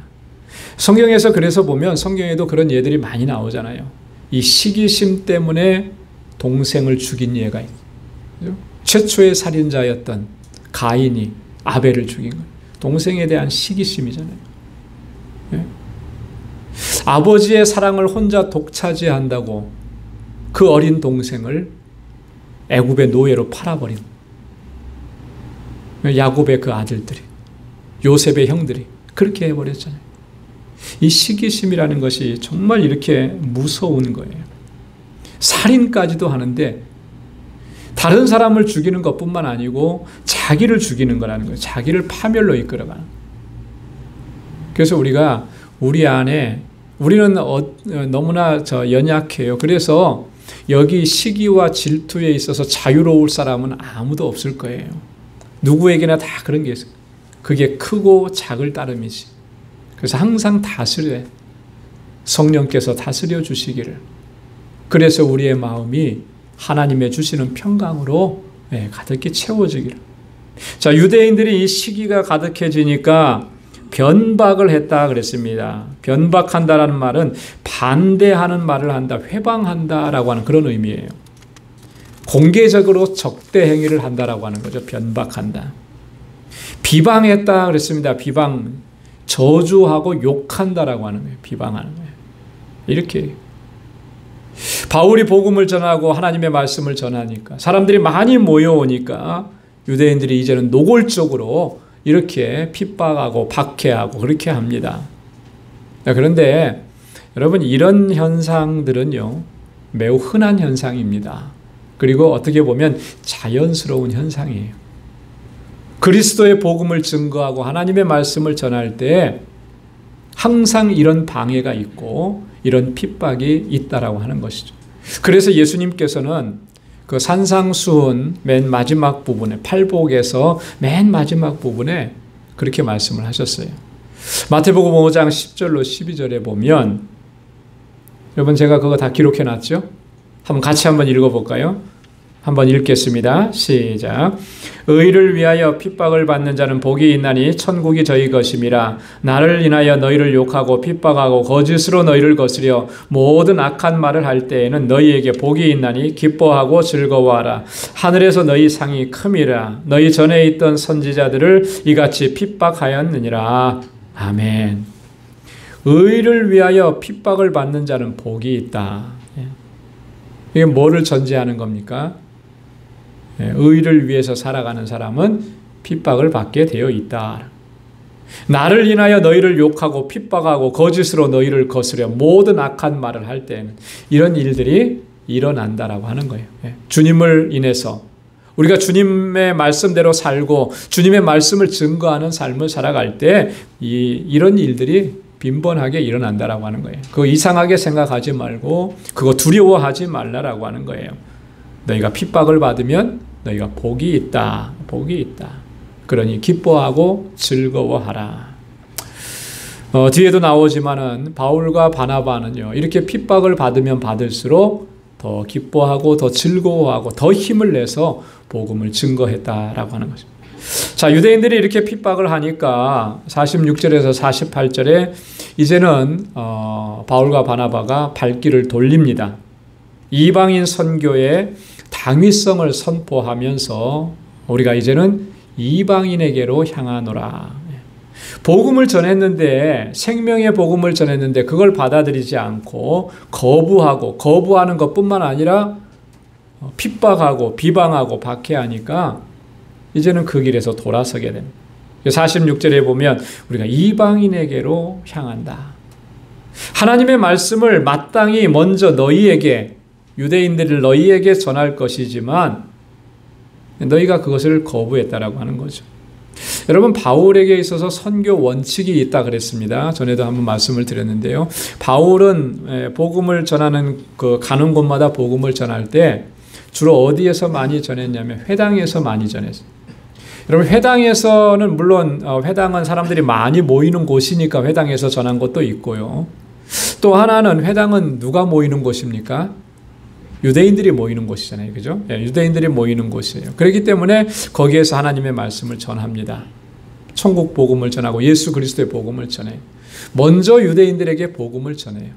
성경에서 그래서 보면 성경에도 그런 예들이 많이 나오잖아요. 이 시기심 때문에 동생을 죽인 예가 있어요. 최초의 살인자였던 가인이 아벨을 죽인 거예요. 동생에 대한 시기심이잖아요. 네? 아버지의 사랑을 혼자 독차지한다고 그 어린 동생을 애굽의 노예로 팔아버린 야곱의 그 아들들이, 요셉의 형들이 그렇게 해버렸잖아요. 이 시기심이라는 것이 정말 이렇게 무서운 거예요. 살인까지도 하는데 다른 사람을 죽이는 것뿐만 아니고 자기를 죽이는 거라는 거예요. 자기를 파멸로 이끌어가는. 그래서 우리가 우리 안에 우리는 너무나 연약해요. 그래서 여기 시기와 질투에 있어서 자유로울 사람은 아무도 없을 거예요. 누구에게나 다 그런 게 있어요. 그게 크고 작을 따름이지. 그래서 항상 다스려요. 성령께서 다스려 주시기를. 그래서 우리의 마음이 하나님의 주시는 평강으로 가득히 채워지기를. 자, 유대인들이 이 시기가 가득해지니까 변박을 했다 그랬습니다. 변박한다라는 말은 반대하는 말을 한다, 회방한다라고 하는 그런 의미예요. 공개적으로 적대 행위를 한다라고 하는 거죠. 변박한다. 비방했다 그랬습니다. 비방, 저주하고 욕한다라고 하는 거예요. 비방하는 거예요. 이렇게 바울이 복음을 전하고 하나님의 말씀을 전하니까 사람들이 많이 모여오니까 유대인들이 이제는 노골적으로 이렇게 핍박하고 박해하고 그렇게 합니다. 그런데 여러분, 이런 현상들은요 매우 흔한 현상입니다. 그리고 어떻게 보면 자연스러운 현상이에요. 그리스도의 복음을 증거하고 하나님의 말씀을 전할 때 항상 이런 방해가 있고 이런 핍박이 있다라고 하는 것이죠. 그래서 예수님께서는 그 산상수훈 맨 마지막 부분에, 팔복에서 맨 마지막 부분에 그렇게 말씀을 하셨어요. 마태복음 5장 10절로 12절에 보면, 여러분 제가 그거 다 기록해 놨죠? 같이 한번 읽어볼까요? 한번 읽겠습니다. 시작. 의를 위하여 핍박을 받는 자는 복이 있나니 천국이 저희 것임이라. 나를 인하여 너희를 욕하고 핍박하고 거짓으로 너희를 거스려 모든 악한 말을 할 때에는 너희에게 복이 있나니 기뻐하고 즐거워하라. 하늘에서 너희 상이 큼이라. 너희 전에 있던 선지자들을 이같이 핍박하였느니라. 아멘. 의를 위하여 핍박을 받는 자는 복이 있다. 이게 뭐를 전제하는 겁니까? 의를 위해서 살아가는 사람은 핍박을 받게 되어 있다. 나를 인하여 너희를 욕하고 핍박하고 거짓으로 너희를 거스려 모든 악한 말을 할 때는 이런 일들이 일어난다라고 하는 거예요. 주님을 인해서 우리가 주님의 말씀대로 살고 주님의 말씀을 증거하는 삶을 살아갈 때 이런 일들이 빈번하게 일어난다라고 하는 거예요. 그거 이상하게 생각하지 말고 그거 두려워하지 말라라고 하는 거예요. 너희가 핍박을 받으면 너희가 복이 있다. 복이 있다. 그러니 기뻐하고 즐거워하라. 뒤에도 나오지만은 바울과 바나바는요, 이렇게 핍박을 받으면 받을수록 더 기뻐하고 더 즐거워하고 더 힘을 내서 복음을 증거했다라고 하는 것입니다. 자, 유대인들이 이렇게 핍박을 하니까 46절에서 48절에 이제는 바울과 바나바가 발길을 돌립니다. 이방인 선교의 당위성을 선포하면서 우리가 이제는 이방인에게로 향하노라. 복음을 전했는데, 생명의 복음을 전했는데 그걸 받아들이지 않고 거부하는 것뿐만 아니라 핍박하고 비방하고 박해하니까 이제는 그 길에서 돌아서게 됩니다. 46절에 보면 우리가 이방인에게로 향한다. 하나님의 말씀을 마땅히 먼저 너희에게, 유대인들을 너희에게 전할 것이지만 너희가 그것을 거부했다라고 하는 거죠. 여러분, 바울에게 있어서 선교 원칙이 있다 그랬습니다. 전에도 한번 말씀을 드렸는데요. 바울은 복음을 전하는 가는 곳마다 복음을 전할 때 주로 어디에서 많이 전했냐면 회당에서 많이 전했어요. 여러분, 회당에서는 물론 회당은 사람들이 많이 모이는 곳이니까 회당에서 전한 것도 있고요. 또 하나는 회당은 누가 모이는 곳입니까? 유대인들이 모이는 곳이잖아요. 그죠? 예, 유대인들이 모이는 곳이에요. 그렇기 때문에 거기에서 하나님의 말씀을 전합니다. 천국 복음을 전하고 예수 그리스도의 복음을 전해요. 먼저 유대인들에게 복음을 전해요.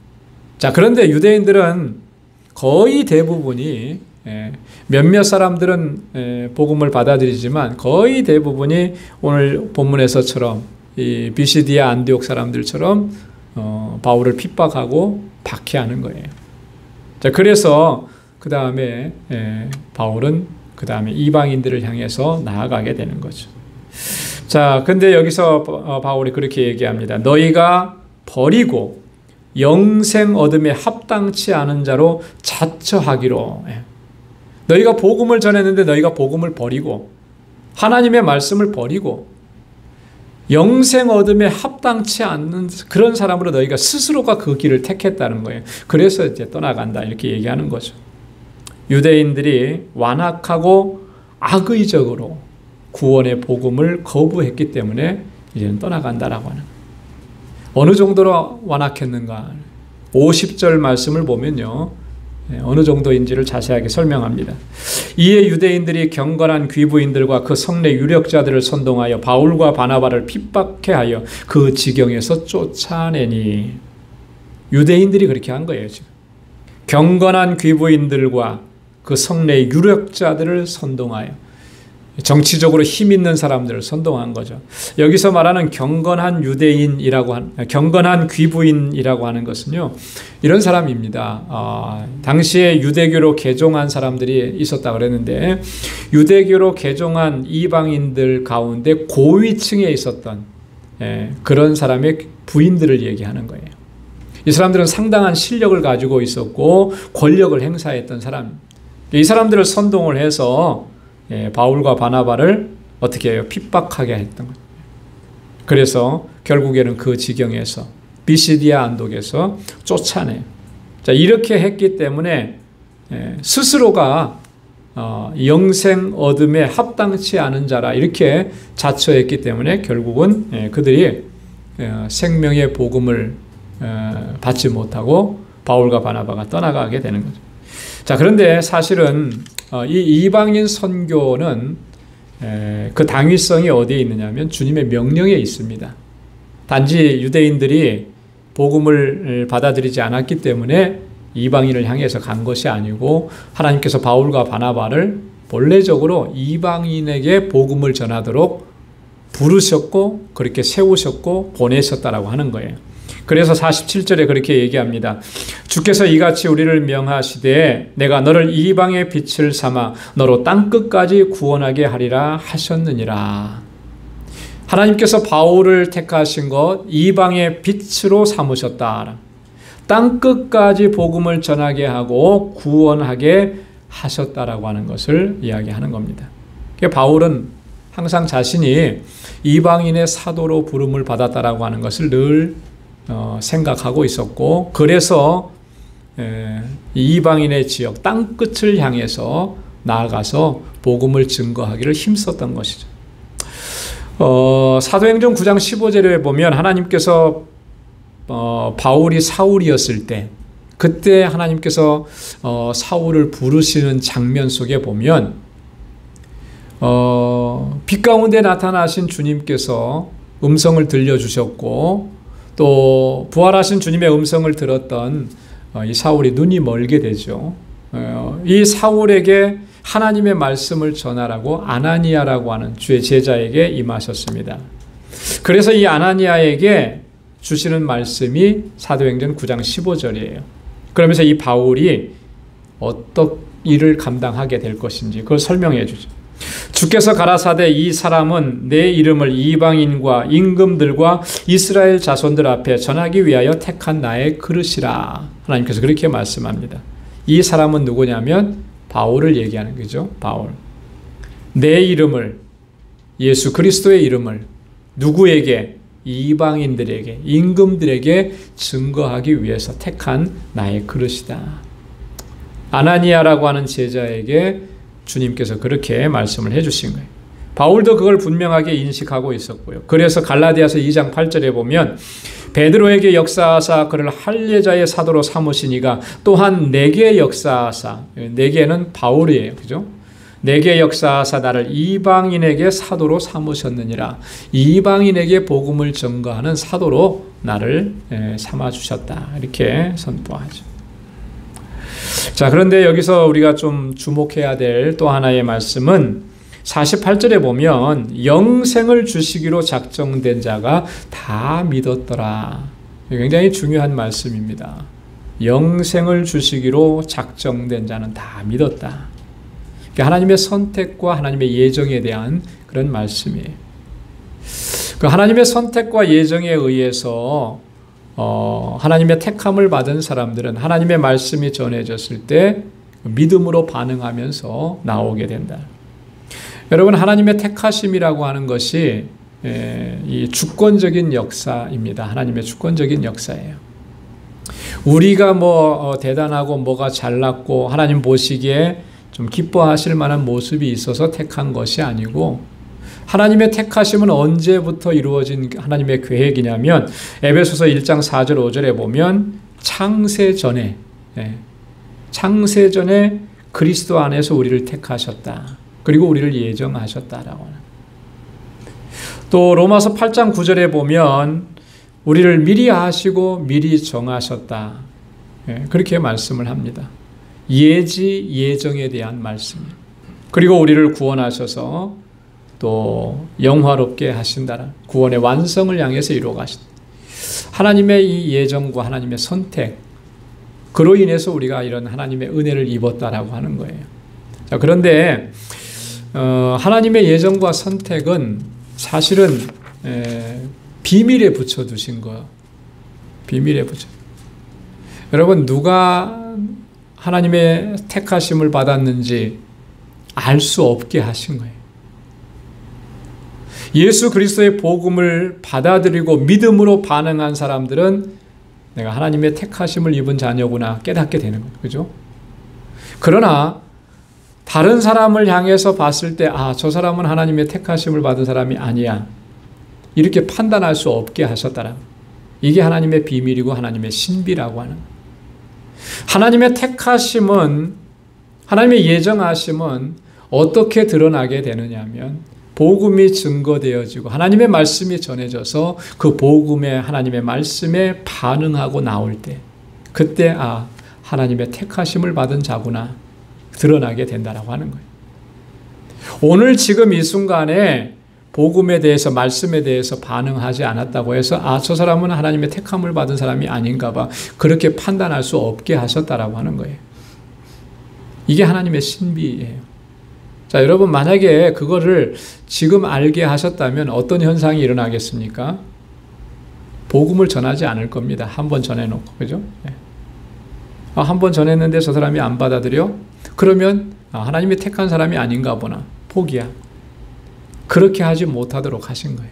자, 그런데 유대인들은 거의 대부분이, 몇몇 사람들은 복음을 받아들이지만 거의 대부분이 오늘 본문에서처럼 이 비시디아 안디옥 사람들처럼 바울을 핍박하고 박해하는 거예요. 자, 그래서 그 다음에 바울은 그 다음에 이방인들을 향해서 나아가게 되는 거죠. 자, 근데 여기서 바울이 그렇게 얘기합니다. 너희가 버리고 영생 얻음에 합당치 않은 자로 자처하기로. 너희가 복음을 전했는데 너희가 복음을 버리고 하나님의 말씀을 버리고 영생 얻음에 합당치 않는 그런 사람으로 너희가 스스로가 그 길을 택했다는 거예요. 그래서 이제 떠나간다 이렇게 얘기하는 거죠. 유대인들이 완악하고 악의적으로 구원의 복음을 거부했기 때문에 이제는 떠나간다라고 하는 거예요. 어느 정도로 완악했는가? 50절 말씀을 보면요, 어느 정도인지를 자세하게 설명합니다. 이에 유대인들이 경건한 귀부인들과 그 성내 유력자들을 선동하여 바울과 바나바를 핍박해 하여 그 지경에서 쫓아내니. 유대인들이 그렇게 한 거예요. 지금 경건한 귀부인들과 그 성내 유력자들을 선동하여 정치적으로 힘 있는 사람들을 선동한 거죠. 여기서 말하는 경건한 유대인이라고 경건한 귀부인이라고 하는 것은요, 이런 사람입니다. 당시에 유대교로 개종한 사람들이 있었다 그랬는데, 유대교로 개종한 이방인들 가운데 고위층에 있었던 그런 사람의 부인들을 얘기하는 거예요. 이 사람들은 상당한 실력을 가지고 있었고 권력을 행사했던 사람. 이 사람들을 선동을 해서 바울과 바나바를 어떻게 해요? 핍박하게 했던 거예요. 그래서 결국에는 그 지경에서 비시디아 안독에서 쫓아내요. 자, 이렇게 했기 때문에 스스로가 영생 얻음에 합당치 않은 자라 이렇게 자처했기 때문에 결국은 그들이 생명의 복음을 받지 못하고 바울과 바나바가 떠나가게 되는 거죠. 자, 그런데 사실은 이 이방인 선교는 그 당위성이 어디에 있느냐면 주님의 명령에 있습니다. 단지 유대인들이 복음을 받아들이지 않았기 때문에 이방인을 향해서 간 것이 아니고 하나님께서 바울과 바나바를 본래적으로 이방인에게 복음을 전하도록 부르셨고 그렇게 세우셨고 보내셨다라고 하는 거예요. 그래서 47절에 그렇게 얘기합니다. 주께서 이같이 우리를 명하시되 내가 너를 이방의 빛을 삼아 너로 땅끝까지 구원하게 하리라 하셨느니라. 하나님께서 바울을 택하신 것 이방의 빛으로 삼으셨다. 땅끝까지 복음을 전하게 하고 구원하게 하셨다라고 하는 것을 이야기하는 겁니다. 바울은 항상 자신이 이방인의 사도로 부름을 받았다라고 하는 것을 늘 생각하고 있었고, 그래서 이방인의 지역 땅끝을 향해서 나아가서 복음을 증거하기를 힘썼던 것이죠. 사도행전 9장 15절에 보면 하나님께서 바울이 사울이었을 때 그때 하나님께서 사울을 부르시는 장면 속에 보면 빛 가운데 나타나신 주님께서 음성을 들려주셨고 또 부활하신 주님의 음성을 들었던 이 사울이 눈이 멀게 되죠. 이 사울에게 하나님의 말씀을 전하라고 아나니아라고 하는 주의 제자에게 임하셨습니다. 그래서 이 아나니아에게 주시는 말씀이 사도행전 9장 15절이에요. 그러면서 이 바울이 어떤 일을 감당하게 될 것인지 그걸 설명해 주죠. 주께서 가라사대 이 사람은 내 이름을 이방인과 임금들과 이스라엘 자손들 앞에 전하기 위하여 택한 나의 그릇이라. 하나님께서 그렇게 말씀합니다. 이 사람은 누구냐면 바울을 얘기하는 거죠. 바울. 내 이름을, 예수 그리스도의 이름을 누구에게? 이방인들에게, 임금들에게 증거하기 위해서 택한 나의 그릇이다. 아나니아라고 하는 제자에게 주님께서 그렇게 말씀을 해주신 거예요. 바울도 그걸 분명하게 인식하고 있었고요. 그래서 갈라디아서 2장 8절에 보면 베드로에게 역사하사 그를 할례자의 사도로 삼으시니가 또한 내게 역사하사, 내게는 바울이에요. 그죠? 내게 역사하사 나를 이방인에게 사도로 삼으셨느니라. 이방인에게 복음을 전거하는 사도로 나를 삼아주셨다. 이렇게 선포하죠. 자, 그런데 여기서 우리가 좀 주목해야 될 또 하나의 말씀은 48절에 보면 영생을 주시기로 작정된 자가 다 믿었더라. 굉장히 중요한 말씀입니다. 영생을 주시기로 작정된 자는 다 믿었다. 하나님의 선택과 하나님의 예정에 대한 그런 말씀이에요. 그 하나님의 선택과 예정에 의해서 하나님의 택함을 받은 사람들은 하나님의 말씀이 전해졌을 때 믿음으로 반응하면서 나오게 된다. 여러분, 하나님의 택하심이라고 하는 것이 이 주권적인 역사입니다. 하나님의 주권적인 역사예요. 우리가 뭐 대단하고 뭐가 잘났고 하나님 보시기에 좀 기뻐하실 만한 모습이 있어서 택한 것이 아니고, 하나님의 택하심은 언제부터 이루어진 하나님의 계획이냐면 에베소서 1장 4절 5절에 보면 창세 전에 그리스도 안에서 우리를 택하셨다. 그리고 우리를 예정하셨다라고 하는. 또 로마서 8장 9절에 보면 우리를 미리 아시고 미리 정하셨다. 그렇게 말씀을 합니다. 예지 예정에 대한 말씀. 그리고 우리를 구원하셔서 또 영화롭게 하신다는 구원의 완성을 향해서 이루어 가신다. 하나님의 이 예정과 하나님의 선택, 그로 인해서 우리가 이런 하나님의 은혜를 입었다라고 하는 거예요. 자, 그런데 하나님의 예정과 선택은 사실은 비밀에 붙여두신 거예요. 비밀에 붙여. 여러분, 누가 하나님의 택하심을 받았는지 알 수 없게 하신 거예요. 예수 그리스도의 복음을 받아들이고 믿음으로 반응한 사람들은 내가 하나님의 택하심을 입은 자녀구나 깨닫게 되는 거예요. 그죠? 그러나 다른 사람을 향해서 봤을 때 저 사람은 하나님의 택하심을 받은 사람이 아니야. 이렇게 판단할 수 없게 하셨다라. 이게 하나님의 비밀이고 하나님의 신비라고 하는 거예요. 하나님의 택하심은, 하나님의 예정하심은 어떻게 드러나게 되느냐 하면 복음이 증거되어지고 하나님의 말씀이 전해져서 그 복음의 하나님의 말씀에 반응하고 나올 때, 그때 하나님의 택하심을 받은 자구나 드러나게 된다라고 하는 거예요. 오늘 지금 이 순간에 복음에 대해서, 말씀에 대해서 반응하지 않았다고 해서 저 사람은 하나님의 택함을 받은 사람이 아닌가 봐, 그렇게 판단할 수 없게 하셨다라고 하는 거예요. 이게 하나님의 신비예요. 자, 여러분, 만약에 그거를 지금 알게 하셨다면 어떤 현상이 일어나겠습니까? 복음을 전하지 않을 겁니다. 한번 전해놓고, 그죠? 한번 전했는데 저 사람이 안 받아들여? 그러면 하나님이 택한 사람이 아닌가 보나, 포기야. 그렇게 하지 못하도록 하신 거예요.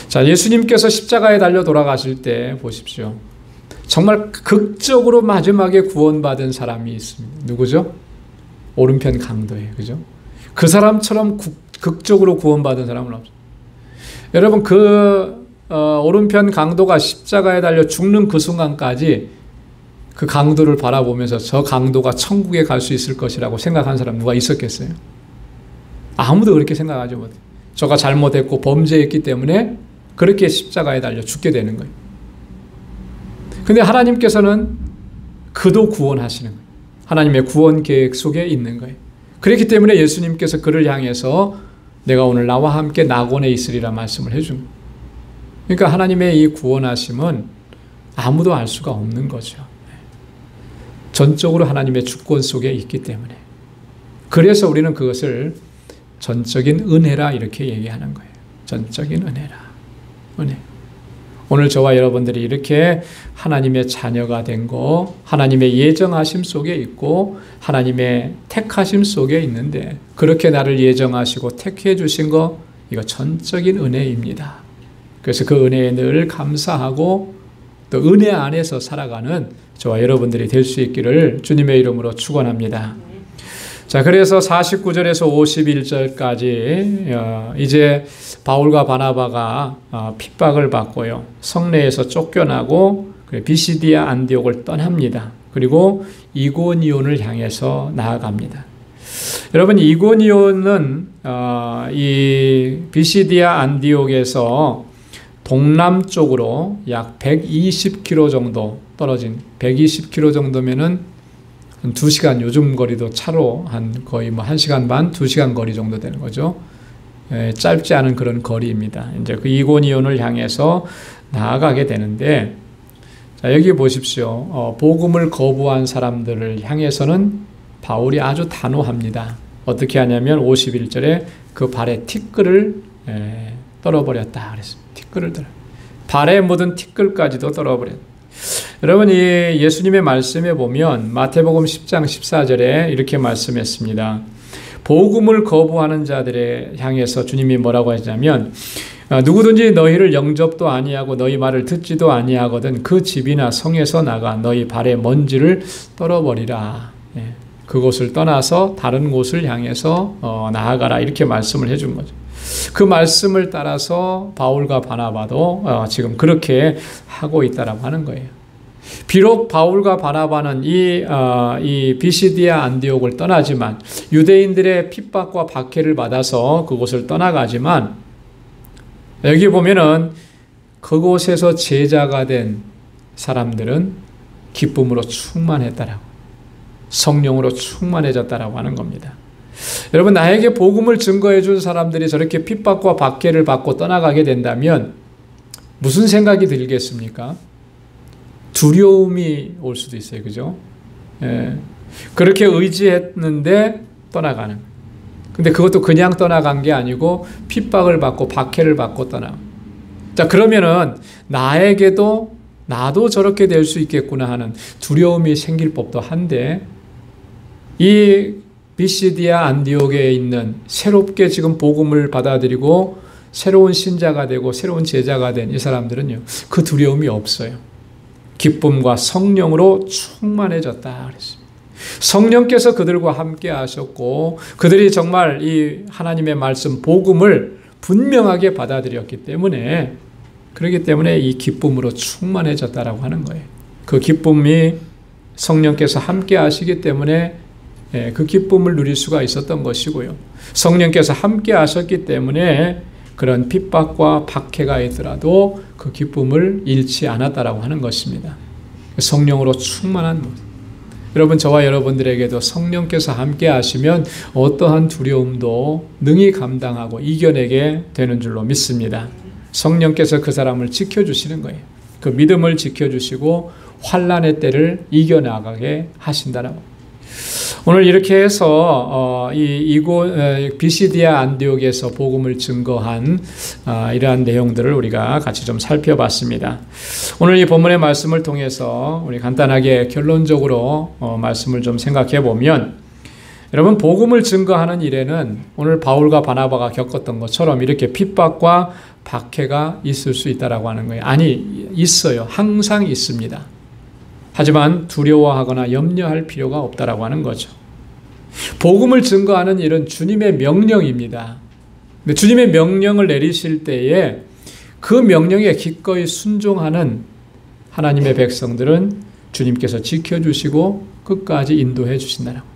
자, 예수님께서 십자가에 달려 돌아가실 때 보십시오. 정말 극적으로 마지막에 구원받은 사람이 있습니다. 누구죠? 오른편 강도예요. 그죠? 그 사람처럼 극적으로 구원받은 사람은 없어요. 여러분, 오른편 강도가 십자가에 달려 죽는 그 순간까지 그 강도를 바라보면서 저 강도가 천국에 갈 수 있을 것이라고 생각한 사람 누가 있었겠어요? 아무도 그렇게 생각하지 못해요. 저가 잘못했고 범죄했기 때문에 그렇게 십자가에 달려 죽게 되는 거예요. 근데 하나님께서는 그도 구원하시는 거예요. 하나님의 구원 계획 속에 있는 거예요. 그렇기 때문에 예수님께서 그를 향해서 내가 오늘 나와 함께 낙원에 있으리라 말씀을 해준 거예요. 그러니까 하나님의 이 구원하심은 아무도 알 수가 없는 거죠. 전적으로 하나님의 주권 속에 있기 때문에. 그래서 우리는 그것을 전적인 은혜라 이렇게 얘기하는 거예요. 전적인 은혜라. 은혜. 오늘 저와 여러분들이 이렇게 하나님의 자녀가 된 거, 하나님의 예정하심 속에 있고 하나님의 택하심 속에 있는데, 그렇게 나를 예정하시고 택해 주신 거, 이거 전적인 은혜입니다. 그래서 그 은혜에 늘 감사하고 또 은혜 안에서 살아가는 저와 여러분들이 될 수 있기를 주님의 이름으로 축원합니다. 자, 그래서 49절에서 51절까지 이제 바울과 바나바가 핍박을 받고요. 성내에서 쫓겨나고 비시디아 안디옥을 떠납니다. 그리고 이고니온을 향해서 나아갑니다. 여러분, 이고니온은 이 비시디아 안디옥에서 동남쪽으로 약 120km 정도 떨어진, 120km 정도면은 한 2시간, 요즘 거리도 차로 한 거의 뭐 1시간 반, 2시간 거리 정도 되는 거죠. 짧지 않은 그런 거리입니다. 이제 그 이고니온을 향해서 나아가게 되는데, 자, 여기 보십시오. 복음을 거부한 사람들을 향해서는 바울이 아주 단호합니다. 어떻게 하냐면 51절에 그 발에 티끌을 떨어버렸다 그랬습니다. 티끌을 떨어. 발에 묻은 티끌까지도 떨어버렸다. 여러분, 이 예수님의 말씀에 보면 마태복음 10장 14절에 이렇게 말씀했습니다. 복음을 거부하는 자들에 향해서 주님이 뭐라고 하시냐면 누구든지 너희를 영접도 아니하고 너희 말을 듣지도 아니하거든 그 집이나 성에서 나가 너희 발에 먼지를 떨어버리라. 그곳을 떠나서 다른 곳을 향해서 나아가라. 이렇게 말씀을 해준 거죠. 그 말씀을 따라서 바울과 바나바도 지금 그렇게 하고 있다라고 하는 거예요. 비록 바울과 바나바는 이 비시디아 안디옥을 떠나지만 유대인들의 핍박과 박해를 받아서 그곳을 떠나가지만 여기 보면은 그곳에서 제자가 된 사람들은 기쁨으로 충만했다라고, 성령으로 충만해졌다라고 하는 겁니다. 여러분, 나에게 복음을 증거해 준 사람들이 저렇게 핍박과 박해를 받고 떠나가게 된다면 무슨 생각이 들겠습니까? 두려움이 올 수도 있어요. 그죠? 그렇게 의지했는데 떠나가는. 근데 그것도 그냥 떠나간 게 아니고 핍박을 받고 박해를 받고 떠나. 자, 그러면은 나에게도 나도 저렇게 될 수 있겠구나 하는 두려움이 생길 법도 한데, 이 비시디아 안디옥에 있는 새롭게 지금 복음을 받아들이고 새로운 신자가 되고 새로운 제자가 된 이 사람들은요, 그 두려움이 없어요. 기쁨과 성령으로 충만해졌다 그랬습니다. 성령께서 그들과 함께 하셨고 그들이 정말 이 하나님의 말씀 복음을 분명하게 받아들였기 때문에, 그렇기 때문에 이 기쁨으로 충만해졌다라고 하는 거예요. 그 기쁨이 성령께서 함께 하시기 때문에 그 기쁨을 누릴 수가 있었던 것이고요. 성령께서 함께 하셨기 때문에 그런 핍박과 박해가 있더라도 그 기쁨을 잃지 않았다라고 하는 것입니다. 성령으로 충만한 모습. 여러분, 저와 여러분들에게도 성령께서 함께 하시면 어떠한 두려움도 능히 감당하고 이겨내게 되는 줄로 믿습니다. 성령께서 그 사람을 지켜주시는 거예요. 그 믿음을 지켜주시고 환난의 때를 이겨나가게 하신다라고. 오늘 이렇게 해서 비시디아 안디옥에서 복음을 증거한 이러한 내용들을 우리가 같이 좀 살펴봤습니다. 오늘 이 본문의 말씀을 통해서 우리 간단하게 결론적으로 말씀을 좀 생각해 보면, 여러분, 복음을 증거하는 일에는 오늘 바울과 바나바가 겪었던 것처럼 이렇게 핍박과 박해가 있을 수 있다라고 하는 거예요. 아니, 있어요. 항상 있습니다. 하지만 두려워하거나 염려할 필요가 없다라고 하는 거죠. 복음을 증거하는 일은 주님의 명령입니다. 근데 주님의 명령을 내리실 때에 그 명령에 기꺼이 순종하는 하나님의 백성들은 주님께서 지켜주시고 끝까지 인도해 주신다라고.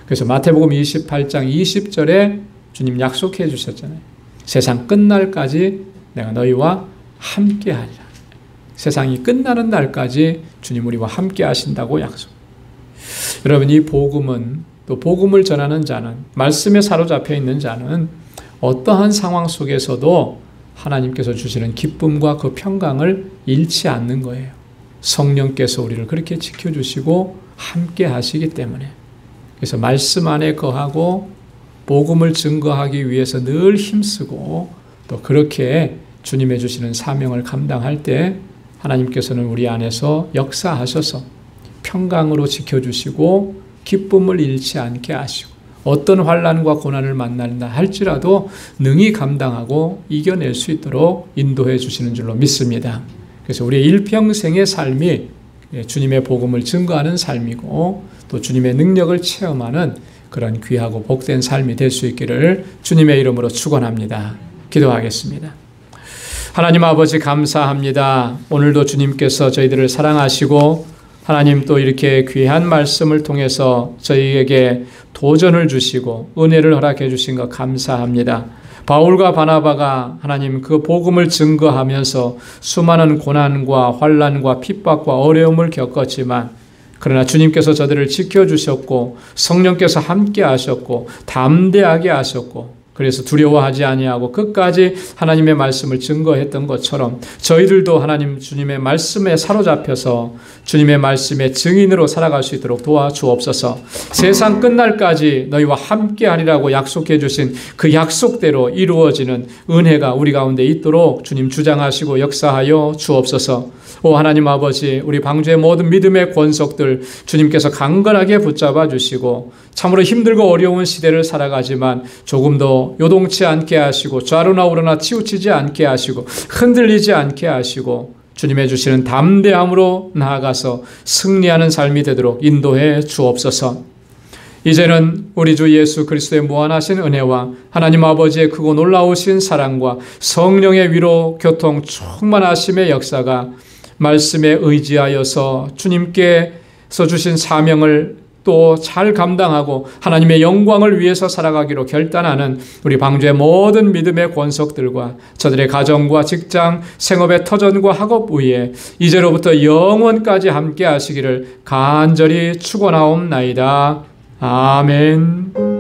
그래서 마태복음 28장 20절에 주님 약속해 주셨잖아요. 세상 끝날까지 내가 너희와 함께 하리라. 세상이 끝나는 날까지 주님 우리와 함께 하신다고 약속. 여러분, 이 복음은, 또 복음을 전하는 자는, 말씀에 사로잡혀 있는 자는 어떠한 상황 속에서도 하나님께서 주시는 기쁨과 그 평강을 잃지 않는 거예요. 성령께서 우리를 그렇게 지켜주시고 함께 하시기 때문에. 그래서 말씀 안에 거하고 복음을 증거하기 위해서 늘 힘쓰고 또 그렇게 주님의 주시는 사명을 감당할 때 하나님께서는 우리 안에서 역사하셔서 평강으로 지켜주시고 기쁨을 잃지 않게 하시고 어떤 환난과 고난을 만난다 할지라도 능히 감당하고 이겨낼 수 있도록 인도해 주시는 줄로 믿습니다. 그래서 우리의 일평생의 삶이 주님의 복음을 증거하는 삶이고 또 주님의 능력을 체험하는 그런 귀하고 복된 삶이 될 수 있기를 주님의 이름으로 축원합니다. 기도하겠습니다. 하나님 아버지 감사합니다. 오늘도 주님께서 저희들을 사랑하시고 하나님 또 이렇게 귀한 말씀을 통해서 저희에게 도전을 주시고 은혜를 허락해 주신 것 감사합니다. 바울과 바나바가 하나님 그 복음을 증거하면서 수많은 고난과 환난과 핍박과 어려움을 겪었지만 그러나 주님께서 저들을 지켜주셨고 성령께서 함께 하셨고 담대하게 하셨고 그래서 두려워하지 아니하고 끝까지 하나님의 말씀을 증거했던 것처럼 저희들도 하나님 주님의 말씀에 사로잡혀서 주님의 말씀의 증인으로 살아갈 수 있도록 도와주옵소서. 세상 끝날까지 너희와 함께 하리라고 약속해 주신 그 약속대로 이루어지는 은혜가 우리 가운데 있도록 주님 주장하시고 역사하여 주옵소서. 오 하나님 아버지, 우리 방주의 모든 믿음의 권속들 주님께서 강건하게 붙잡아 주시고 참으로 힘들고 어려운 시대를 살아가지만 조금도 요동치 않게 하시고 좌로나 우로나 치우치지 않게 하시고 흔들리지 않게 하시고 주님의 주시는 담대함으로 나아가서 승리하는 삶이 되도록 인도해 주옵소서. 이제는 우리 주 예수 그리스도의 무한하신 은혜와 하나님 아버지의 크고 놀라우신 사랑과 성령의 위로 교통 충만하심의 역사가 말씀에 의지하여서 주님께서 주신 사명을 또 잘 감당하고 하나님의 영광을 위해서 살아가기로 결단하는 우리 방주의 모든 믿음의 권속들과 저들의 가정과 직장, 생업의 터전과 학업 위에 이제로부터 영원까지 함께 하시기를 간절히 축원하옵나이다. 아멘.